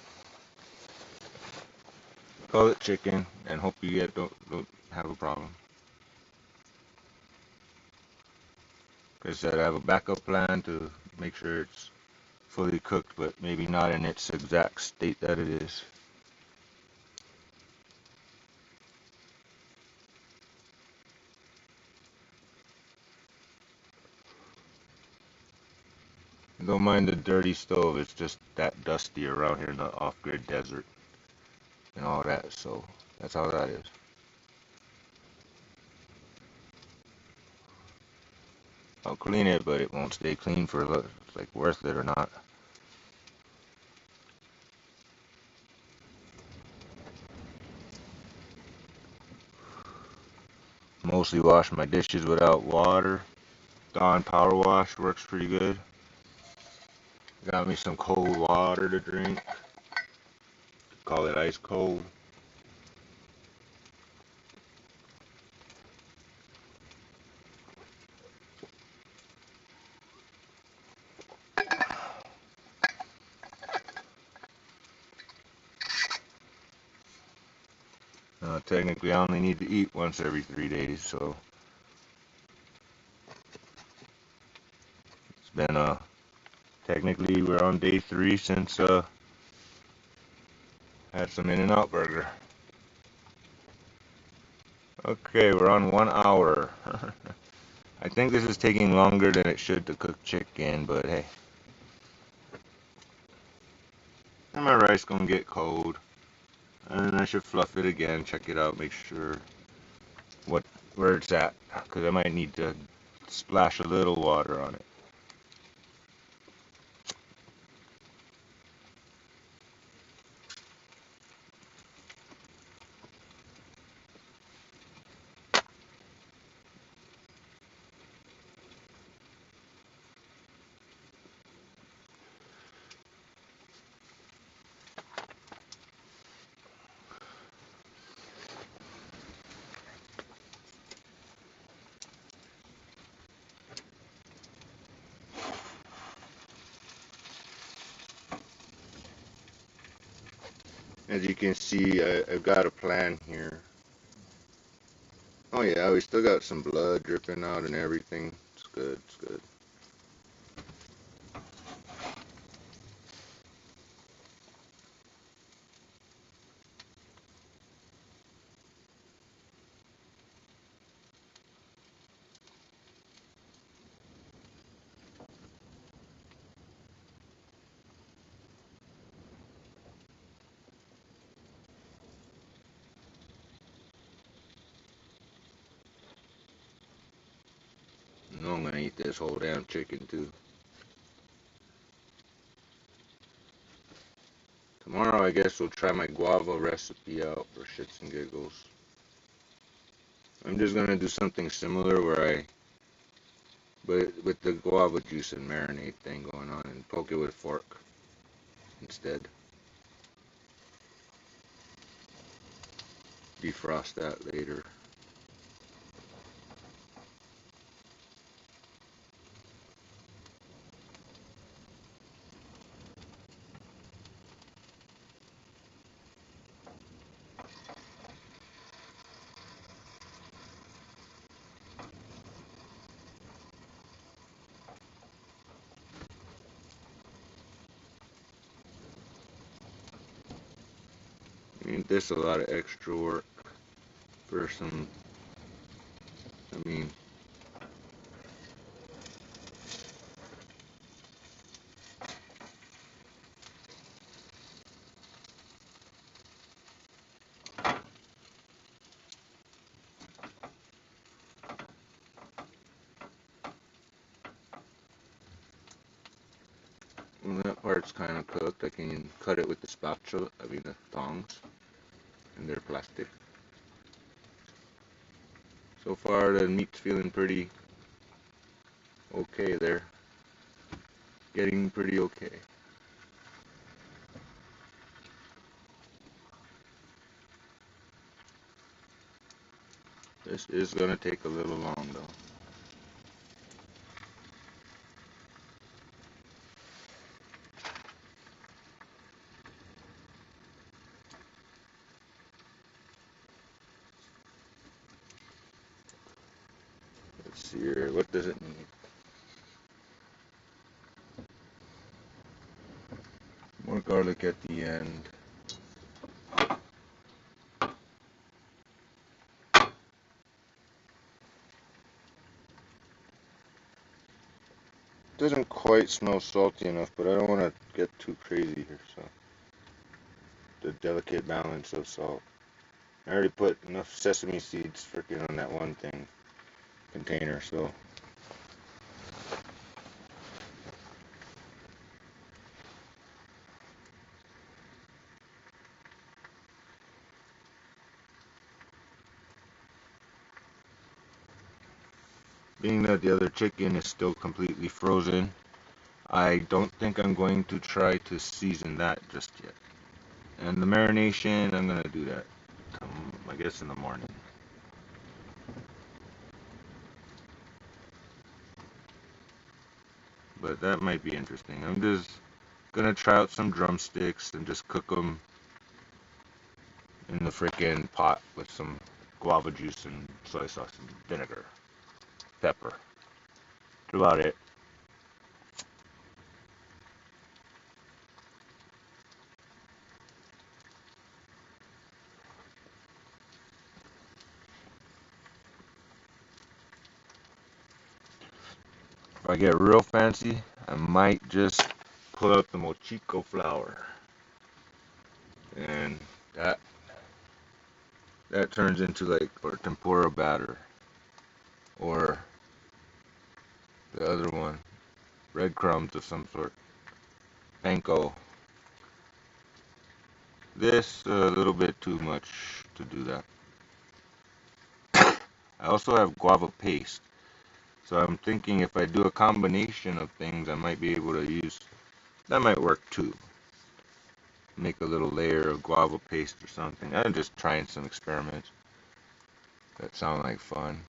Speaker 1: Call it chicken, and hope you don't have a problem. Because I have a backup plan to make sure it's fully cooked, but maybe not in its exact state that it is. Don't mind the dirty stove, it's just that dusty around here in the off-grid desert and all that, so that's how that is. I'll clean it, but it won't stay clean for it's like worth it or not. Mostly wash my dishes without water. Dawn Power Wash works pretty good. Got me some cold water to drink. Call it ice cold. Technically, I only need to eat once every 3 days, so it's been technically we're on day 3 since had some In-N-Out burger. Okay, we're on 1 hour. I think this is taking longer than it should to cook chicken, but hey. And my rice gonna get cold. And I should fluff it again, check it out, make sure where it's at, because I might need to splash a little water on it. As you can see, I've got a plan here. Oh yeah, we still got some blood dripping out and everything. It's good, it's good. No, I'm gonna eat this whole damn chicken too. Tomorrow, I guess we'll try my guava recipe out for shits and giggles. I'm just gonna do something similar but with the guava juice and marinade thing going on, and poke it with a fork instead. Defrost that later. Ain't this a lot of extra work for some, I mean, when that part's kind of cooked, I can cut it with the spatula, the tongs, and they're plastic. So far the meat's feeling pretty okay there. Getting pretty okay. This is gonna take a little long though. Let's see here, what does it need? More garlic at the end. Doesn't quite smell salty enough, but I don't want to get too crazy here, so the delicate balance of salt. I already put enough sesame seeds freaking on that one thing container, so being that the other chicken is still completely frozen, I don't think I'm going to try to season that just yet. And the marination, I'm going to do that, I guess, in the morning. But that might be interesting. I'm just going to try out some drumsticks and just cook them in the freaking pot with some guava juice and soy sauce and vinegar, pepper. That's about it. If I get real fancy, I might just pull out the mochico flour, and that turns into like or tempura batter, or the other one, breadcrumbs of some sort, panko. This a little bit too much to do that. I also have guava paste, so I'm thinking if I do a combination of things, I might be able to use, that might work too. Make a little layer of guava paste or something. I'm just trying some experiments that sound like fun.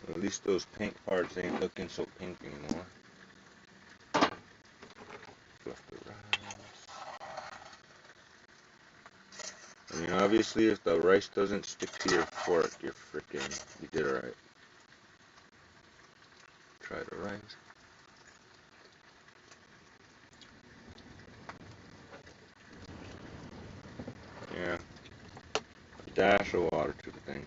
Speaker 1: So at least those pink parts ain't looking so pink anymore. Fluff the rice. I mean, obviously, if the rice doesn't stick to your fork, you did alright. Try the rice. Yeah. A dash of water to the thing.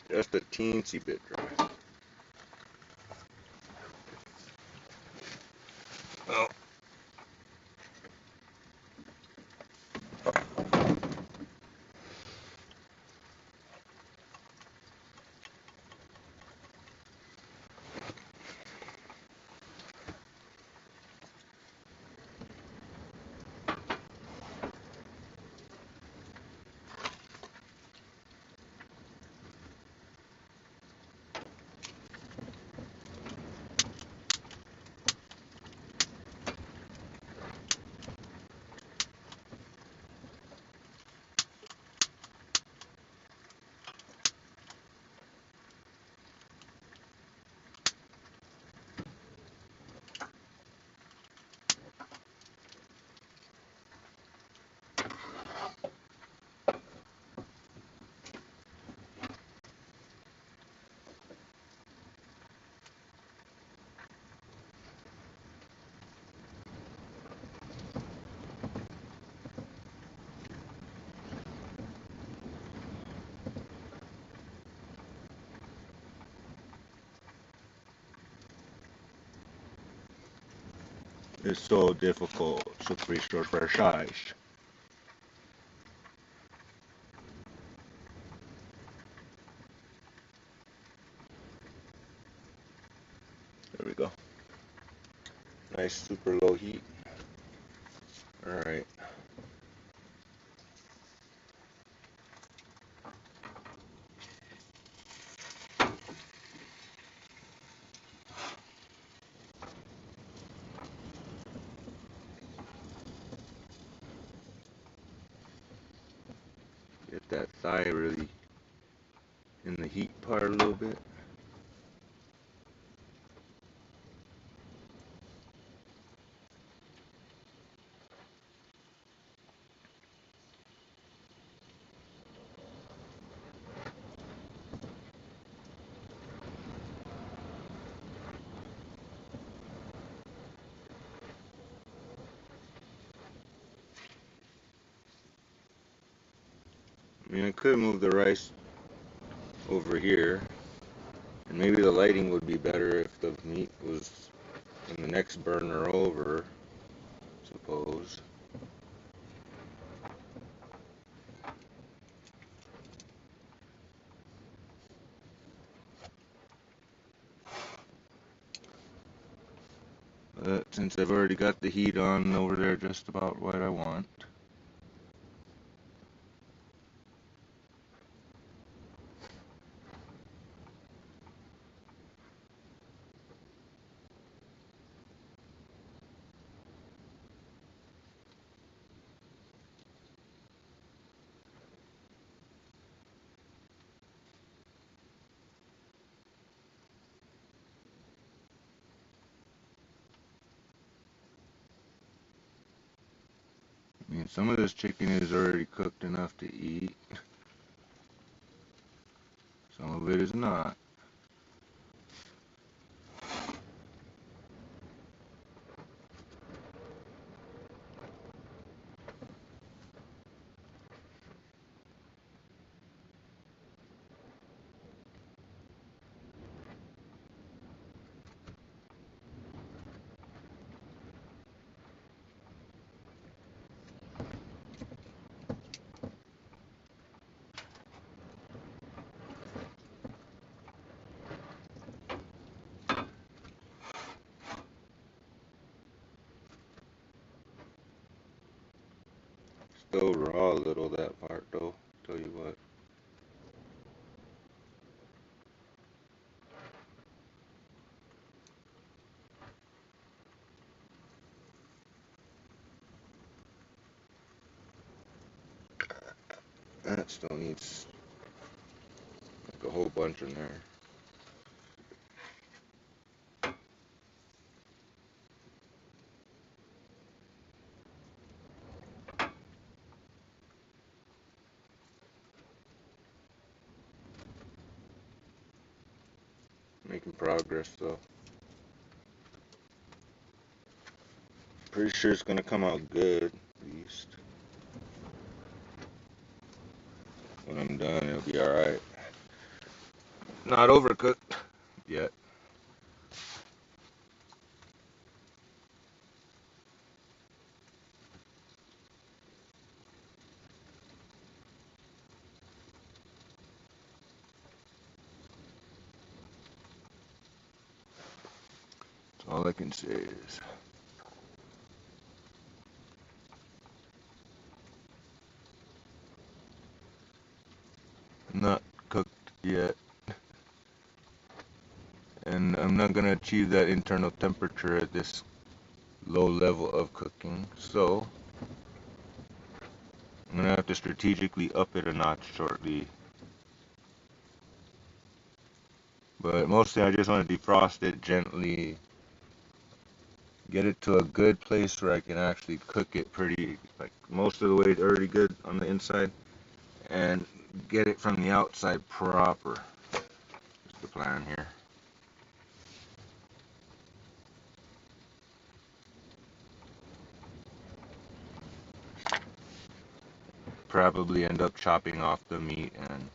Speaker 1: Just a teensy bit dry. Well, is so difficult to restore fresh eyes. There we go. Nice super low heat. Alright. Get that thigh really in the heat part a little bit. I mean, I could move the rice over here, and maybe the lighting would be better if the meat was in the next burner over, suppose. But since I've already got the heat on over there just about what I want. I mean, some of this chicken is already cooked enough to eat. Some of it is not. Still raw a little, that part though, tell you what. That still needs like a whole bunch in there. Making progress though. Pretty sure it's gonna come out good, at least. When I'm done, it'll be alright. Not overcooked yet. That's all I can say is not cooked yet. And I'm not gonna achieve that internal temperature at this low level of cooking, so I'm gonna have to strategically up it a notch shortly. But mostly I just want to defrost it gently, get it to a good place where I can actually cook it pretty, like most of the way already good on the inside, and get it from the outside proper. That's the plan here. Probably end up chopping off the meat and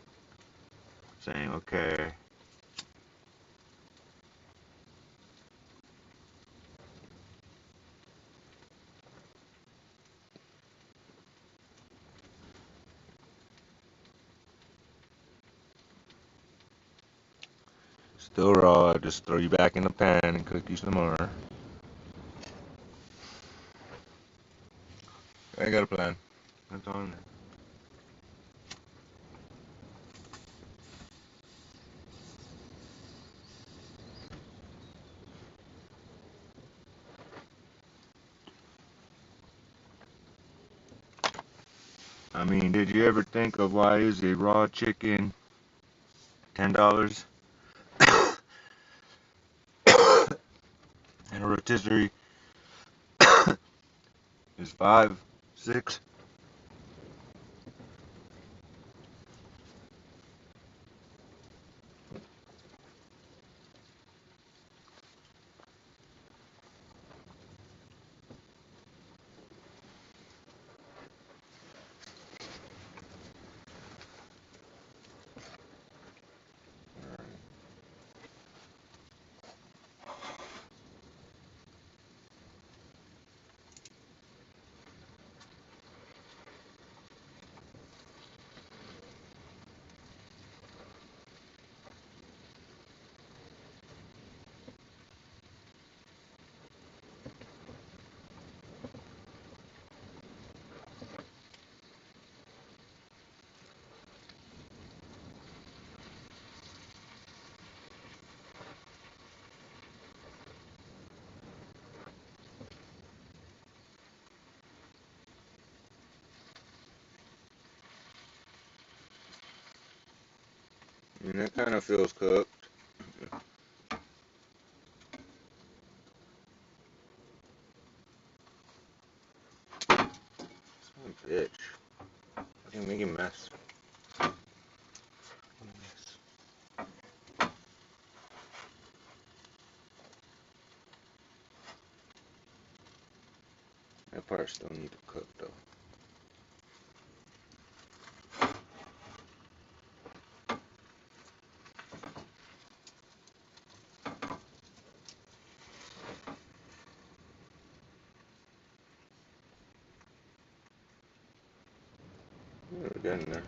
Speaker 1: saying, okay, Still raw, just throw you back in the pan and cook you some more. I got a plan. That's on. I mean, did you ever think of why is a raw chicken $10 and a rotisserie is 5, 6? And it kind of feels cooked. Son of a bitch. I can make a mess. That part still need to cook though. We're getting there.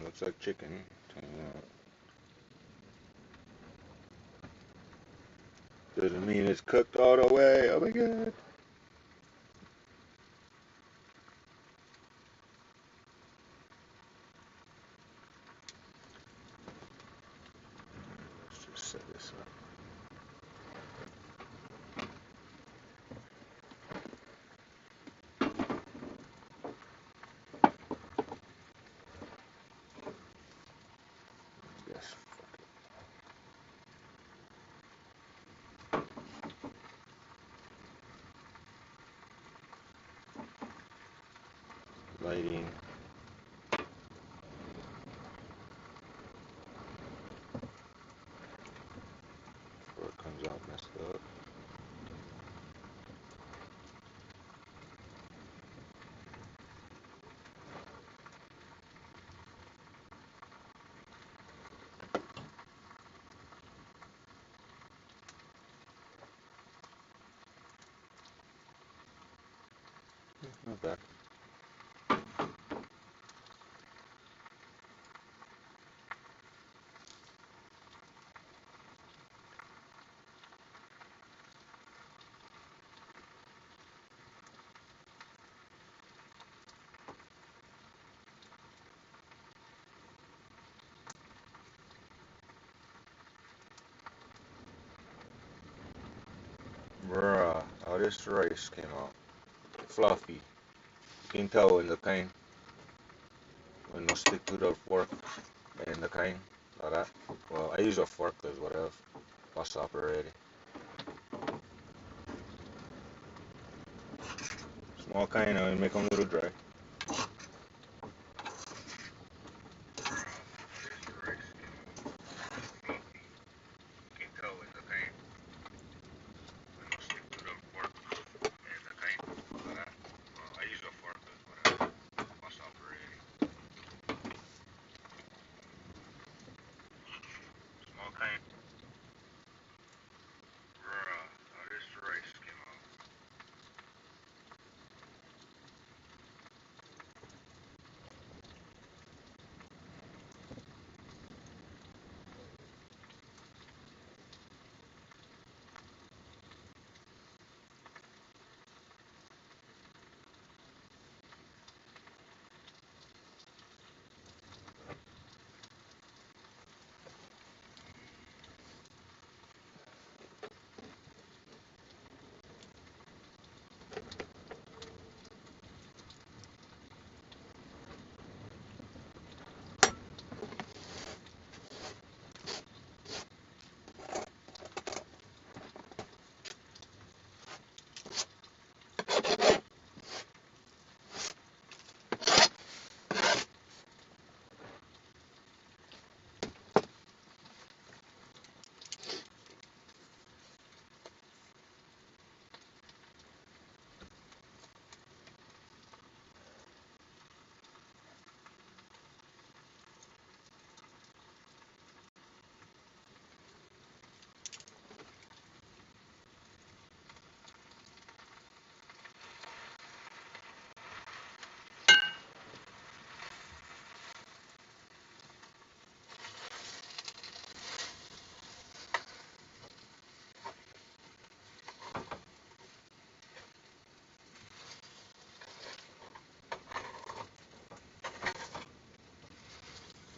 Speaker 1: Looks like chicken. Doesn't mean it's cooked all the way. Oh my god. Let's just set this up. Yes. Lighting. Before it comes out messed up. Not bad. Bruh, how this rice came out. Fluffy. You can tell in the kind. When no stick to the fork and the kind. All that. Well, I use a fork because whatever. Bus operated. Small kind of make them a little dry.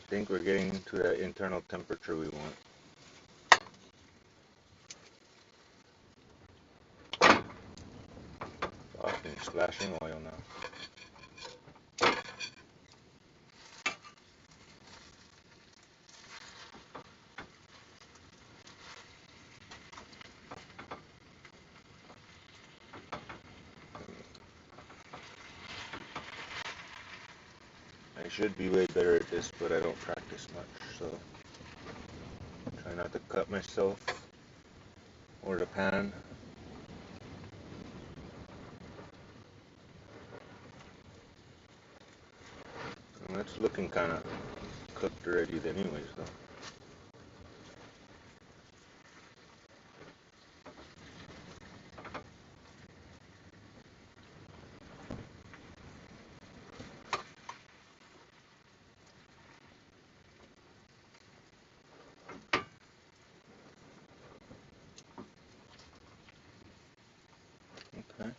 Speaker 1: think we're getting to the internal temperature we want. Fucking splashing oil now. I should be way better at this, but I don't practice much, so try not to cut myself or the pan. Well, it's looking kind of cooked already anyways, though. Okay.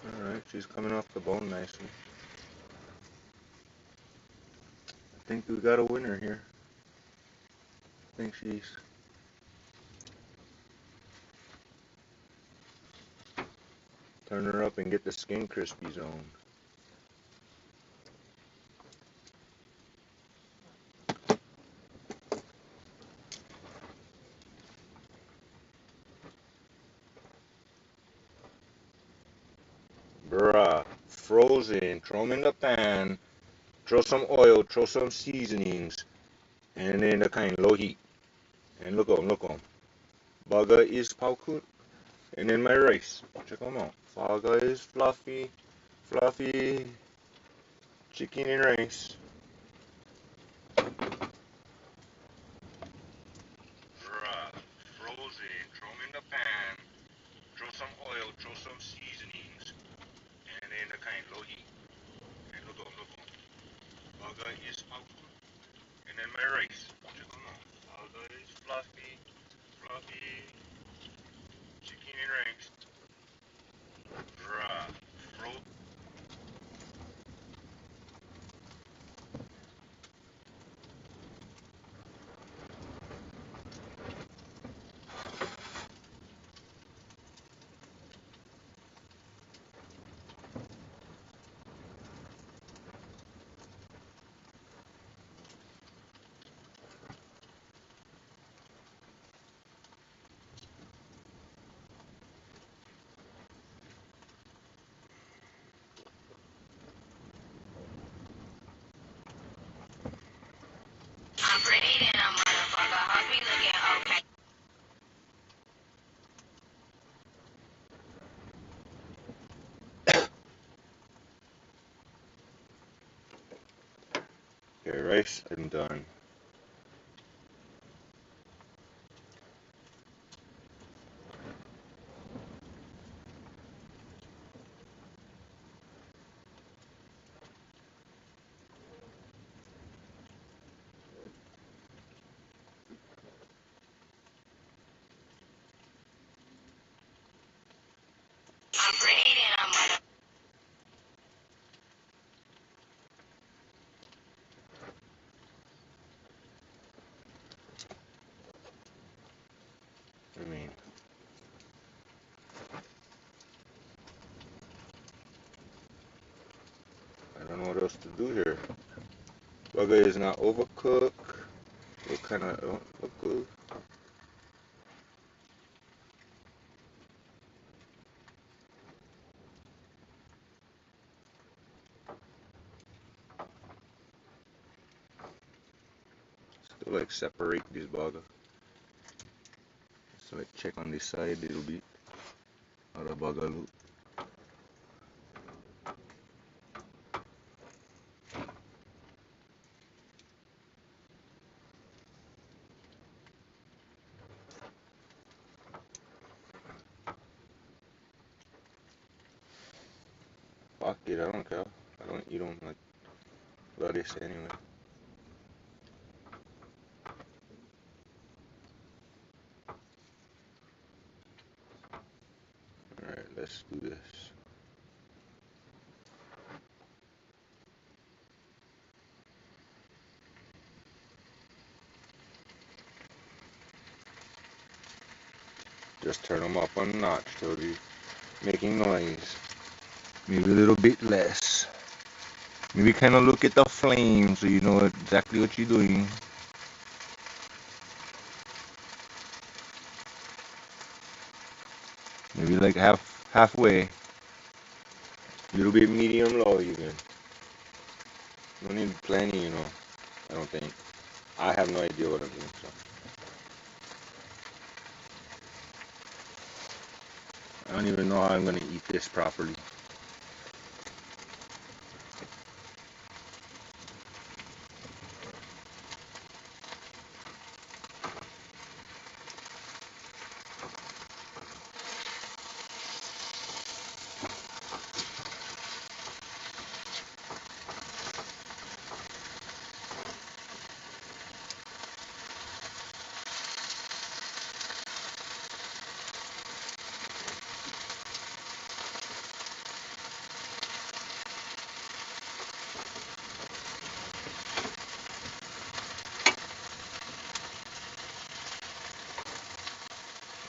Speaker 1: Alright, she's coming off the bone nicely. I think we got a winner here. I think she's... Turn her up and get the skin crispy zone. Bruh, frozen, throw them in the pan, throw some oil, throw some seasonings, and then the kind low heat. And look on, Baga is paukut, and then my rice. Check them out. Baga is fluffy, chicken and rice. Bruh, frozen, throw them in the pan, throw some oil, throw some seasonings, and then the kind low heat. And look on. Baga is paukut. And then my rice. Check them out. Baga is fluffy, chicken and rice. Bruh, I'm pretty than a motherfucker. Hope me looking okay. Okay, rice, I'm done. I'm pretty than a motherfucker. I mean, I don't know what else to do here. Burger is not overcooked. It kind of don't look good. Still like separate this burger. So like check on this side a little bit. How the burger look. it. I don't care. I don't eat them like lettuce anyway. Alright, let's do this. Just turn them up one notch till they're making noise. Maybe a little bit less. Maybe kind of look at the flame so you know exactly what you're doing. Maybe like halfway. A little bit medium low even. No need plenty, you know. I don't think. I have no idea what I'm doing, so. I don't even know how I'm gonna eat this properly.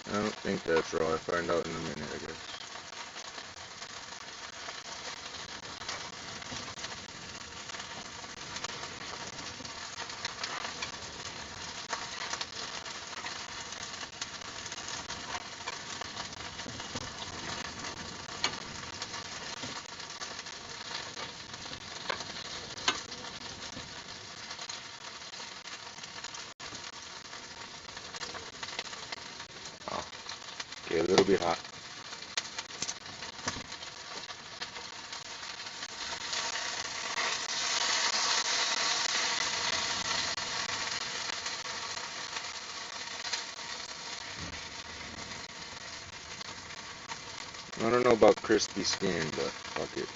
Speaker 1: I don't think that's raw. I'll find out in a minute, I guess. Oh, okay, a little bit hot. I don't know about crispy skin, but fuck it.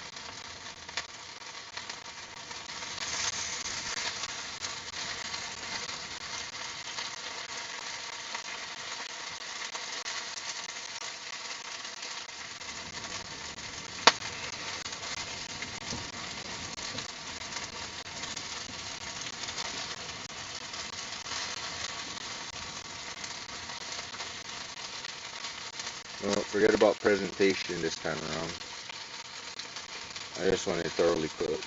Speaker 1: Well, forget about presentation this time around. I just want it thoroughly cooked.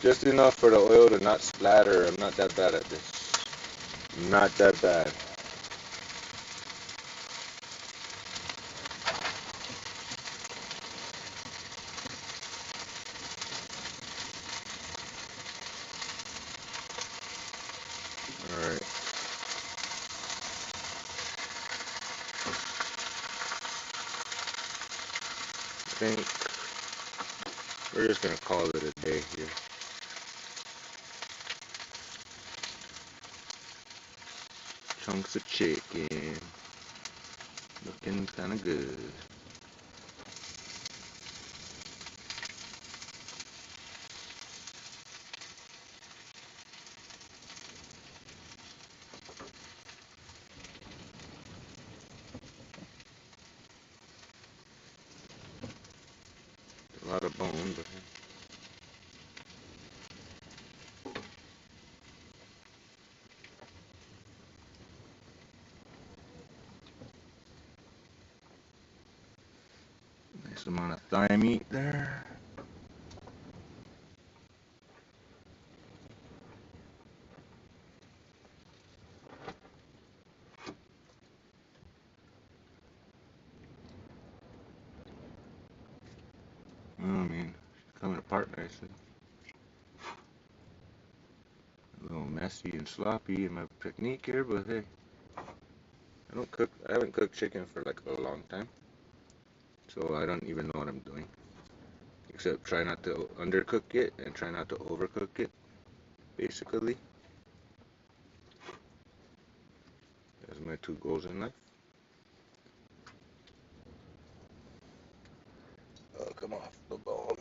Speaker 1: Just enough for the oil to not splatter. I'm not that bad at this. I'm not that bad. Alright. I think we're just gonna call it a day here. Chunks of chicken. Looking kinda good. A lot of bone, but nice amount of thigh meat there. Oh man, it's coming apart nicely. A little messy and sloppy in my technique here, but hey, I haven't cooked chicken for like a long time, so I don't even know what I'm doing. Except try not to undercook it and try not to overcook it, basically. That's my two goals in life. them off the bone.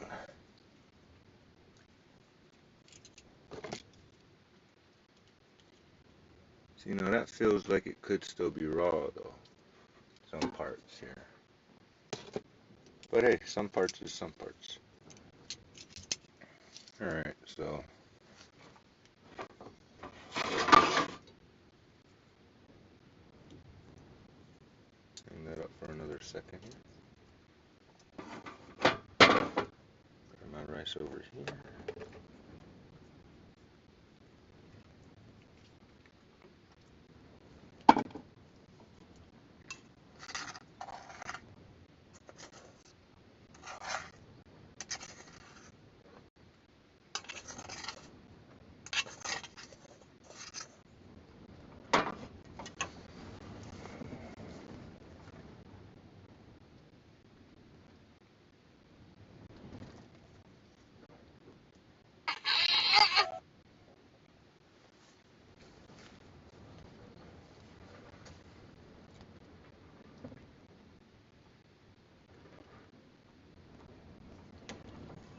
Speaker 1: See, now that feels like it could still be raw though. Some parts here. But hey, some parts is some parts. Alright, so hang that up for another second here. Put my rice over here.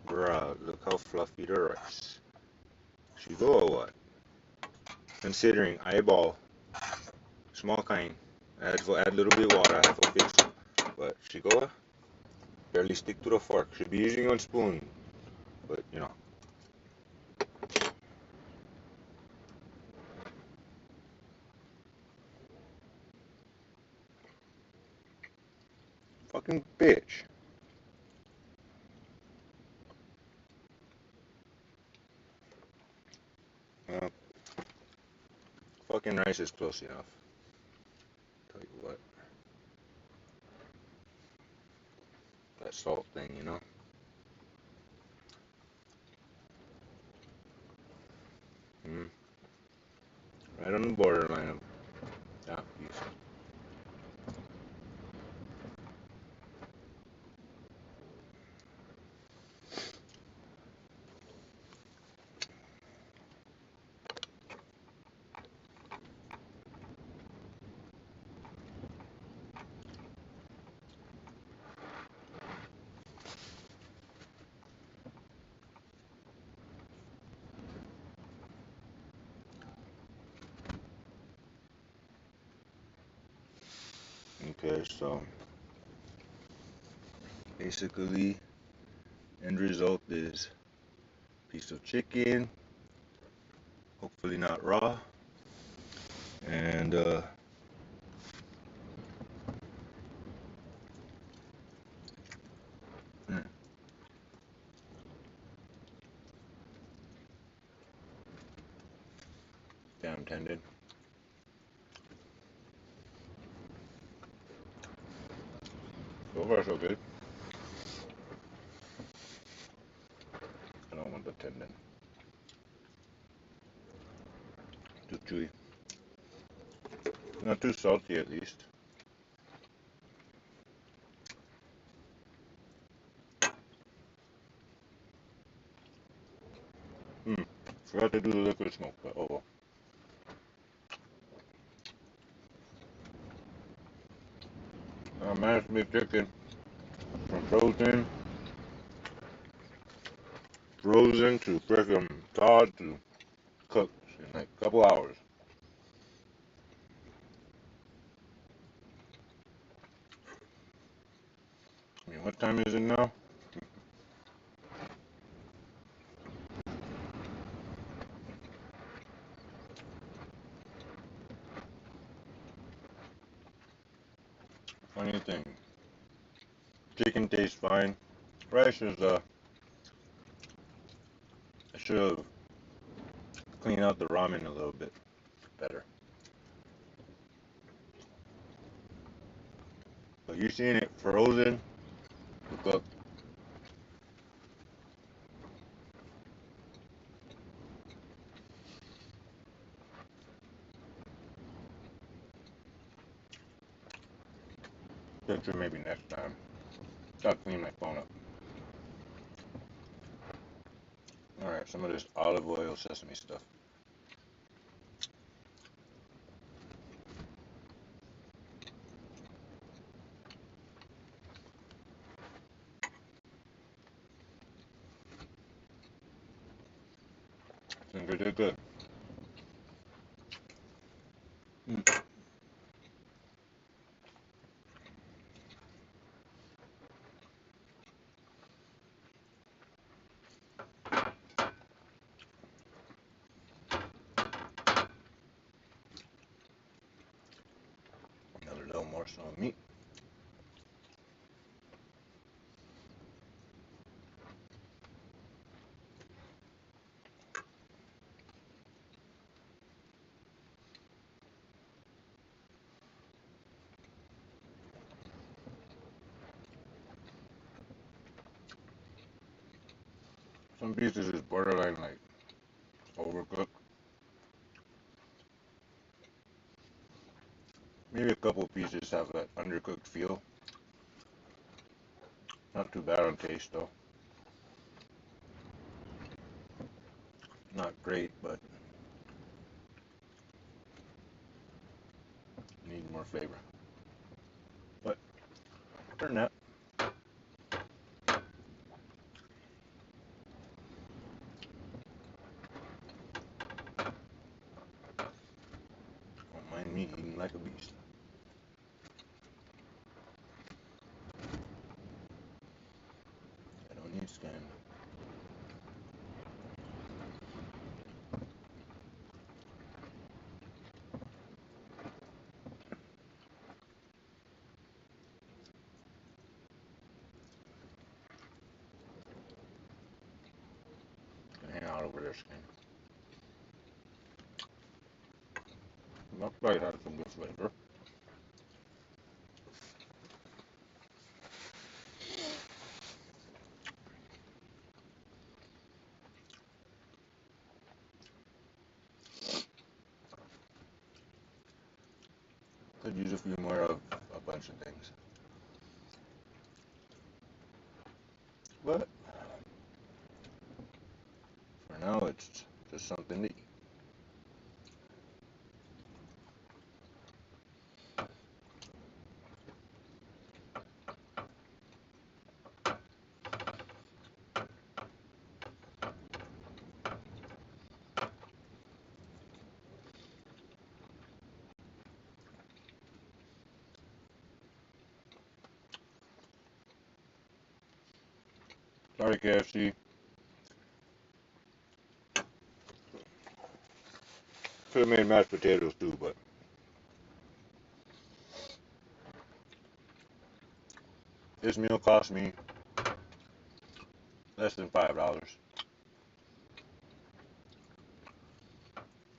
Speaker 1: Bruh, look how fluffy the rice. She go or what? Considering eyeball, small kind. Add a little bit water, half a fix. But she go barely stick to the fork. Should be using one spoon. But you know. Fucking bitch. Fucking rice is close enough. Tell you what. That salt thing, you know. Right on the borderline of that piece. Okay, so basically end result is piece of chicken, hopefully not raw, and damn tendon. So far so good. I don't want the tendon. Too chewy. Not too salty at least. Forgot to do the liquid smoke, but oh well. Mashed beef chicken from frozen to freaking thawed to cooked in like a couple hours. I mean, what time is it now? Funny thing. Chicken tastes fine. Rice is I should have cleaned out the ramen a little bit better. But you seen it frozen to cook. Picture maybe next time. Gotta clean my phone up. Alright, some of this olive oil sesame stuff. think I did good. Another little morsel of meat. Some pieces is borderline like overcooked. Maybe a couple pieces have that undercooked feel. Not too bad on taste though. Not great, but needs more flavor. But turn that. Don't mind me eating like a beast. I don't need skin. Hang out over there, skin. Looks like it has some good flavor. Could use a few more of a bunch of things. But for now, it's just something to eat. Sorry, KFC. Could have made mashed potatoes too, but this meal cost me less than $5.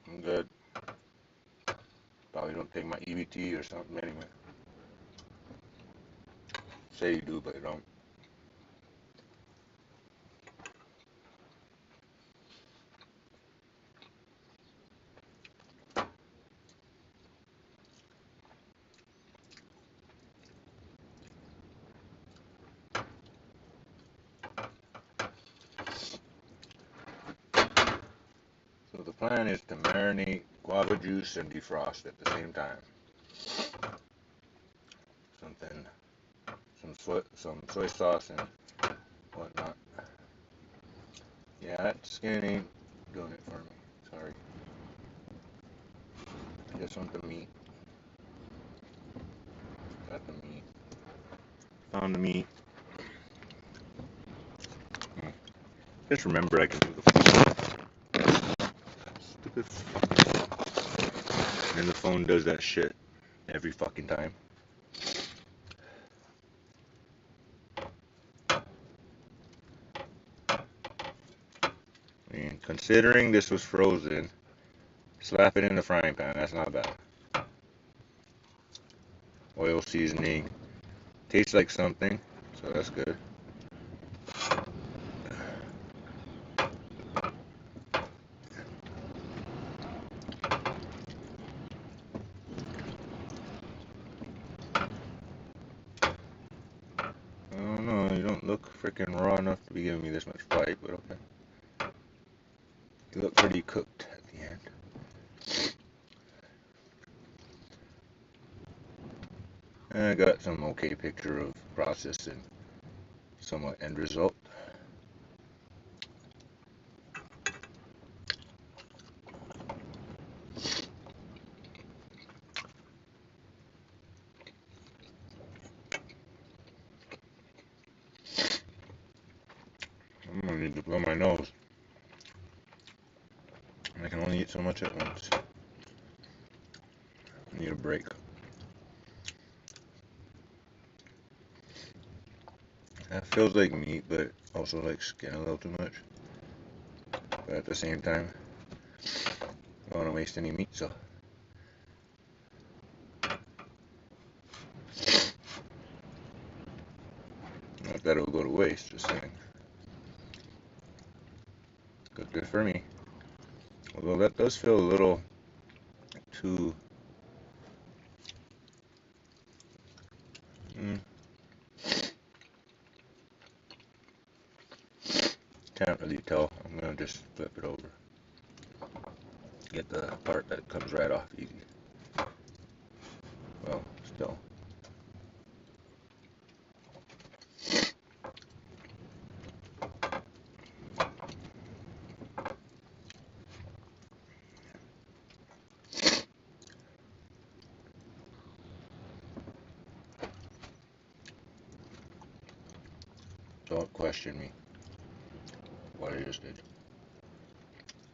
Speaker 1: I'm good. Probably don't take my EBT or something anyway. Say you do, but you don't. So the plan is to marinate guava juice and defrost at the same time. Some soy sauce and whatnot. Yeah, that skin ain't doing it for me. Sorry. I just want the meat. Got the meat. Found the meat. Just remember I can do the phone. Stupid fucking. And the phone does that shit every fucking time. And considering this was frozen, slap it in the frying pan. That's not bad. Oil seasoning. Tastes like something, so that's good. I don't know, you don't look freaking raw enough to be giving me this much fight, but okay. You look pretty cooked at the end. And I got some okay picture of process and somewhat end result. need to blow my nose. I can only eat so much at once. I need a break. That feels like meat, but also like skin a little too much. But at the same time, I don't want to waste any meat, so. Not that it'll go to waste, just saying. Good for me. Although that does feel a little too... Can't really tell. I'm gonna just flip it over. Get the part that comes right off easy. Well, still. Don't question me. What I just did.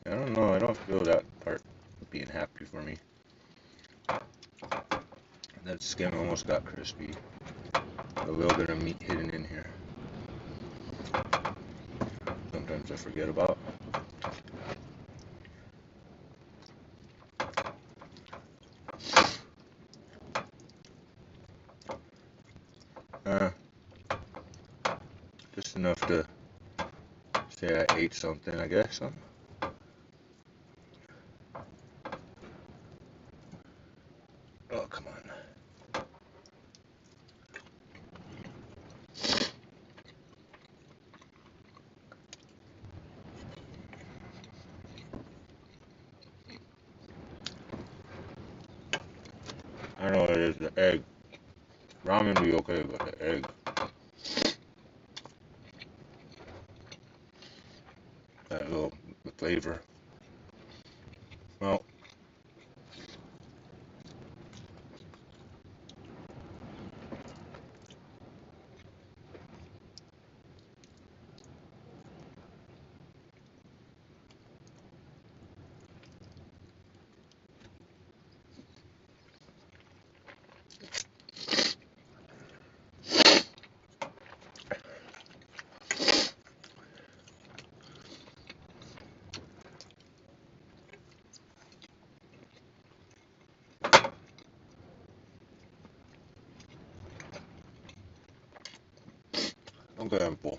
Speaker 1: I don't know. I don't feel that part being happy for me. That skin almost got crispy. A little bit of meat hidden in here. Sometimes I forget about. Just enough to say I ate something, I guess. Oh, come on. I know it is the egg. Ramen be okay, but the egg. That little flavor. Well. Okay, I'm full.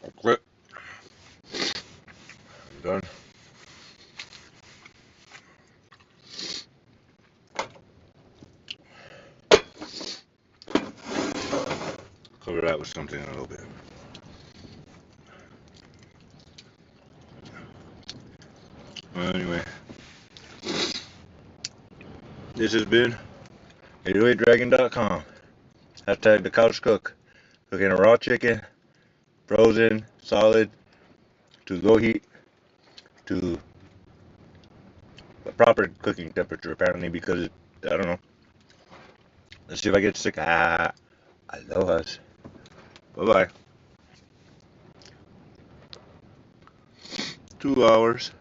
Speaker 1: I'll quit. I'm done. Cover that with something a little bit. Well, anyway. This has been l8rdragon.com. Hashtag the couch cook. Cooking a raw chicken, frozen, solid, to low heat, to a proper cooking temperature apparently, because, I don't know. Let's see if I get sick. Aloha. Bye-bye. 2 hours.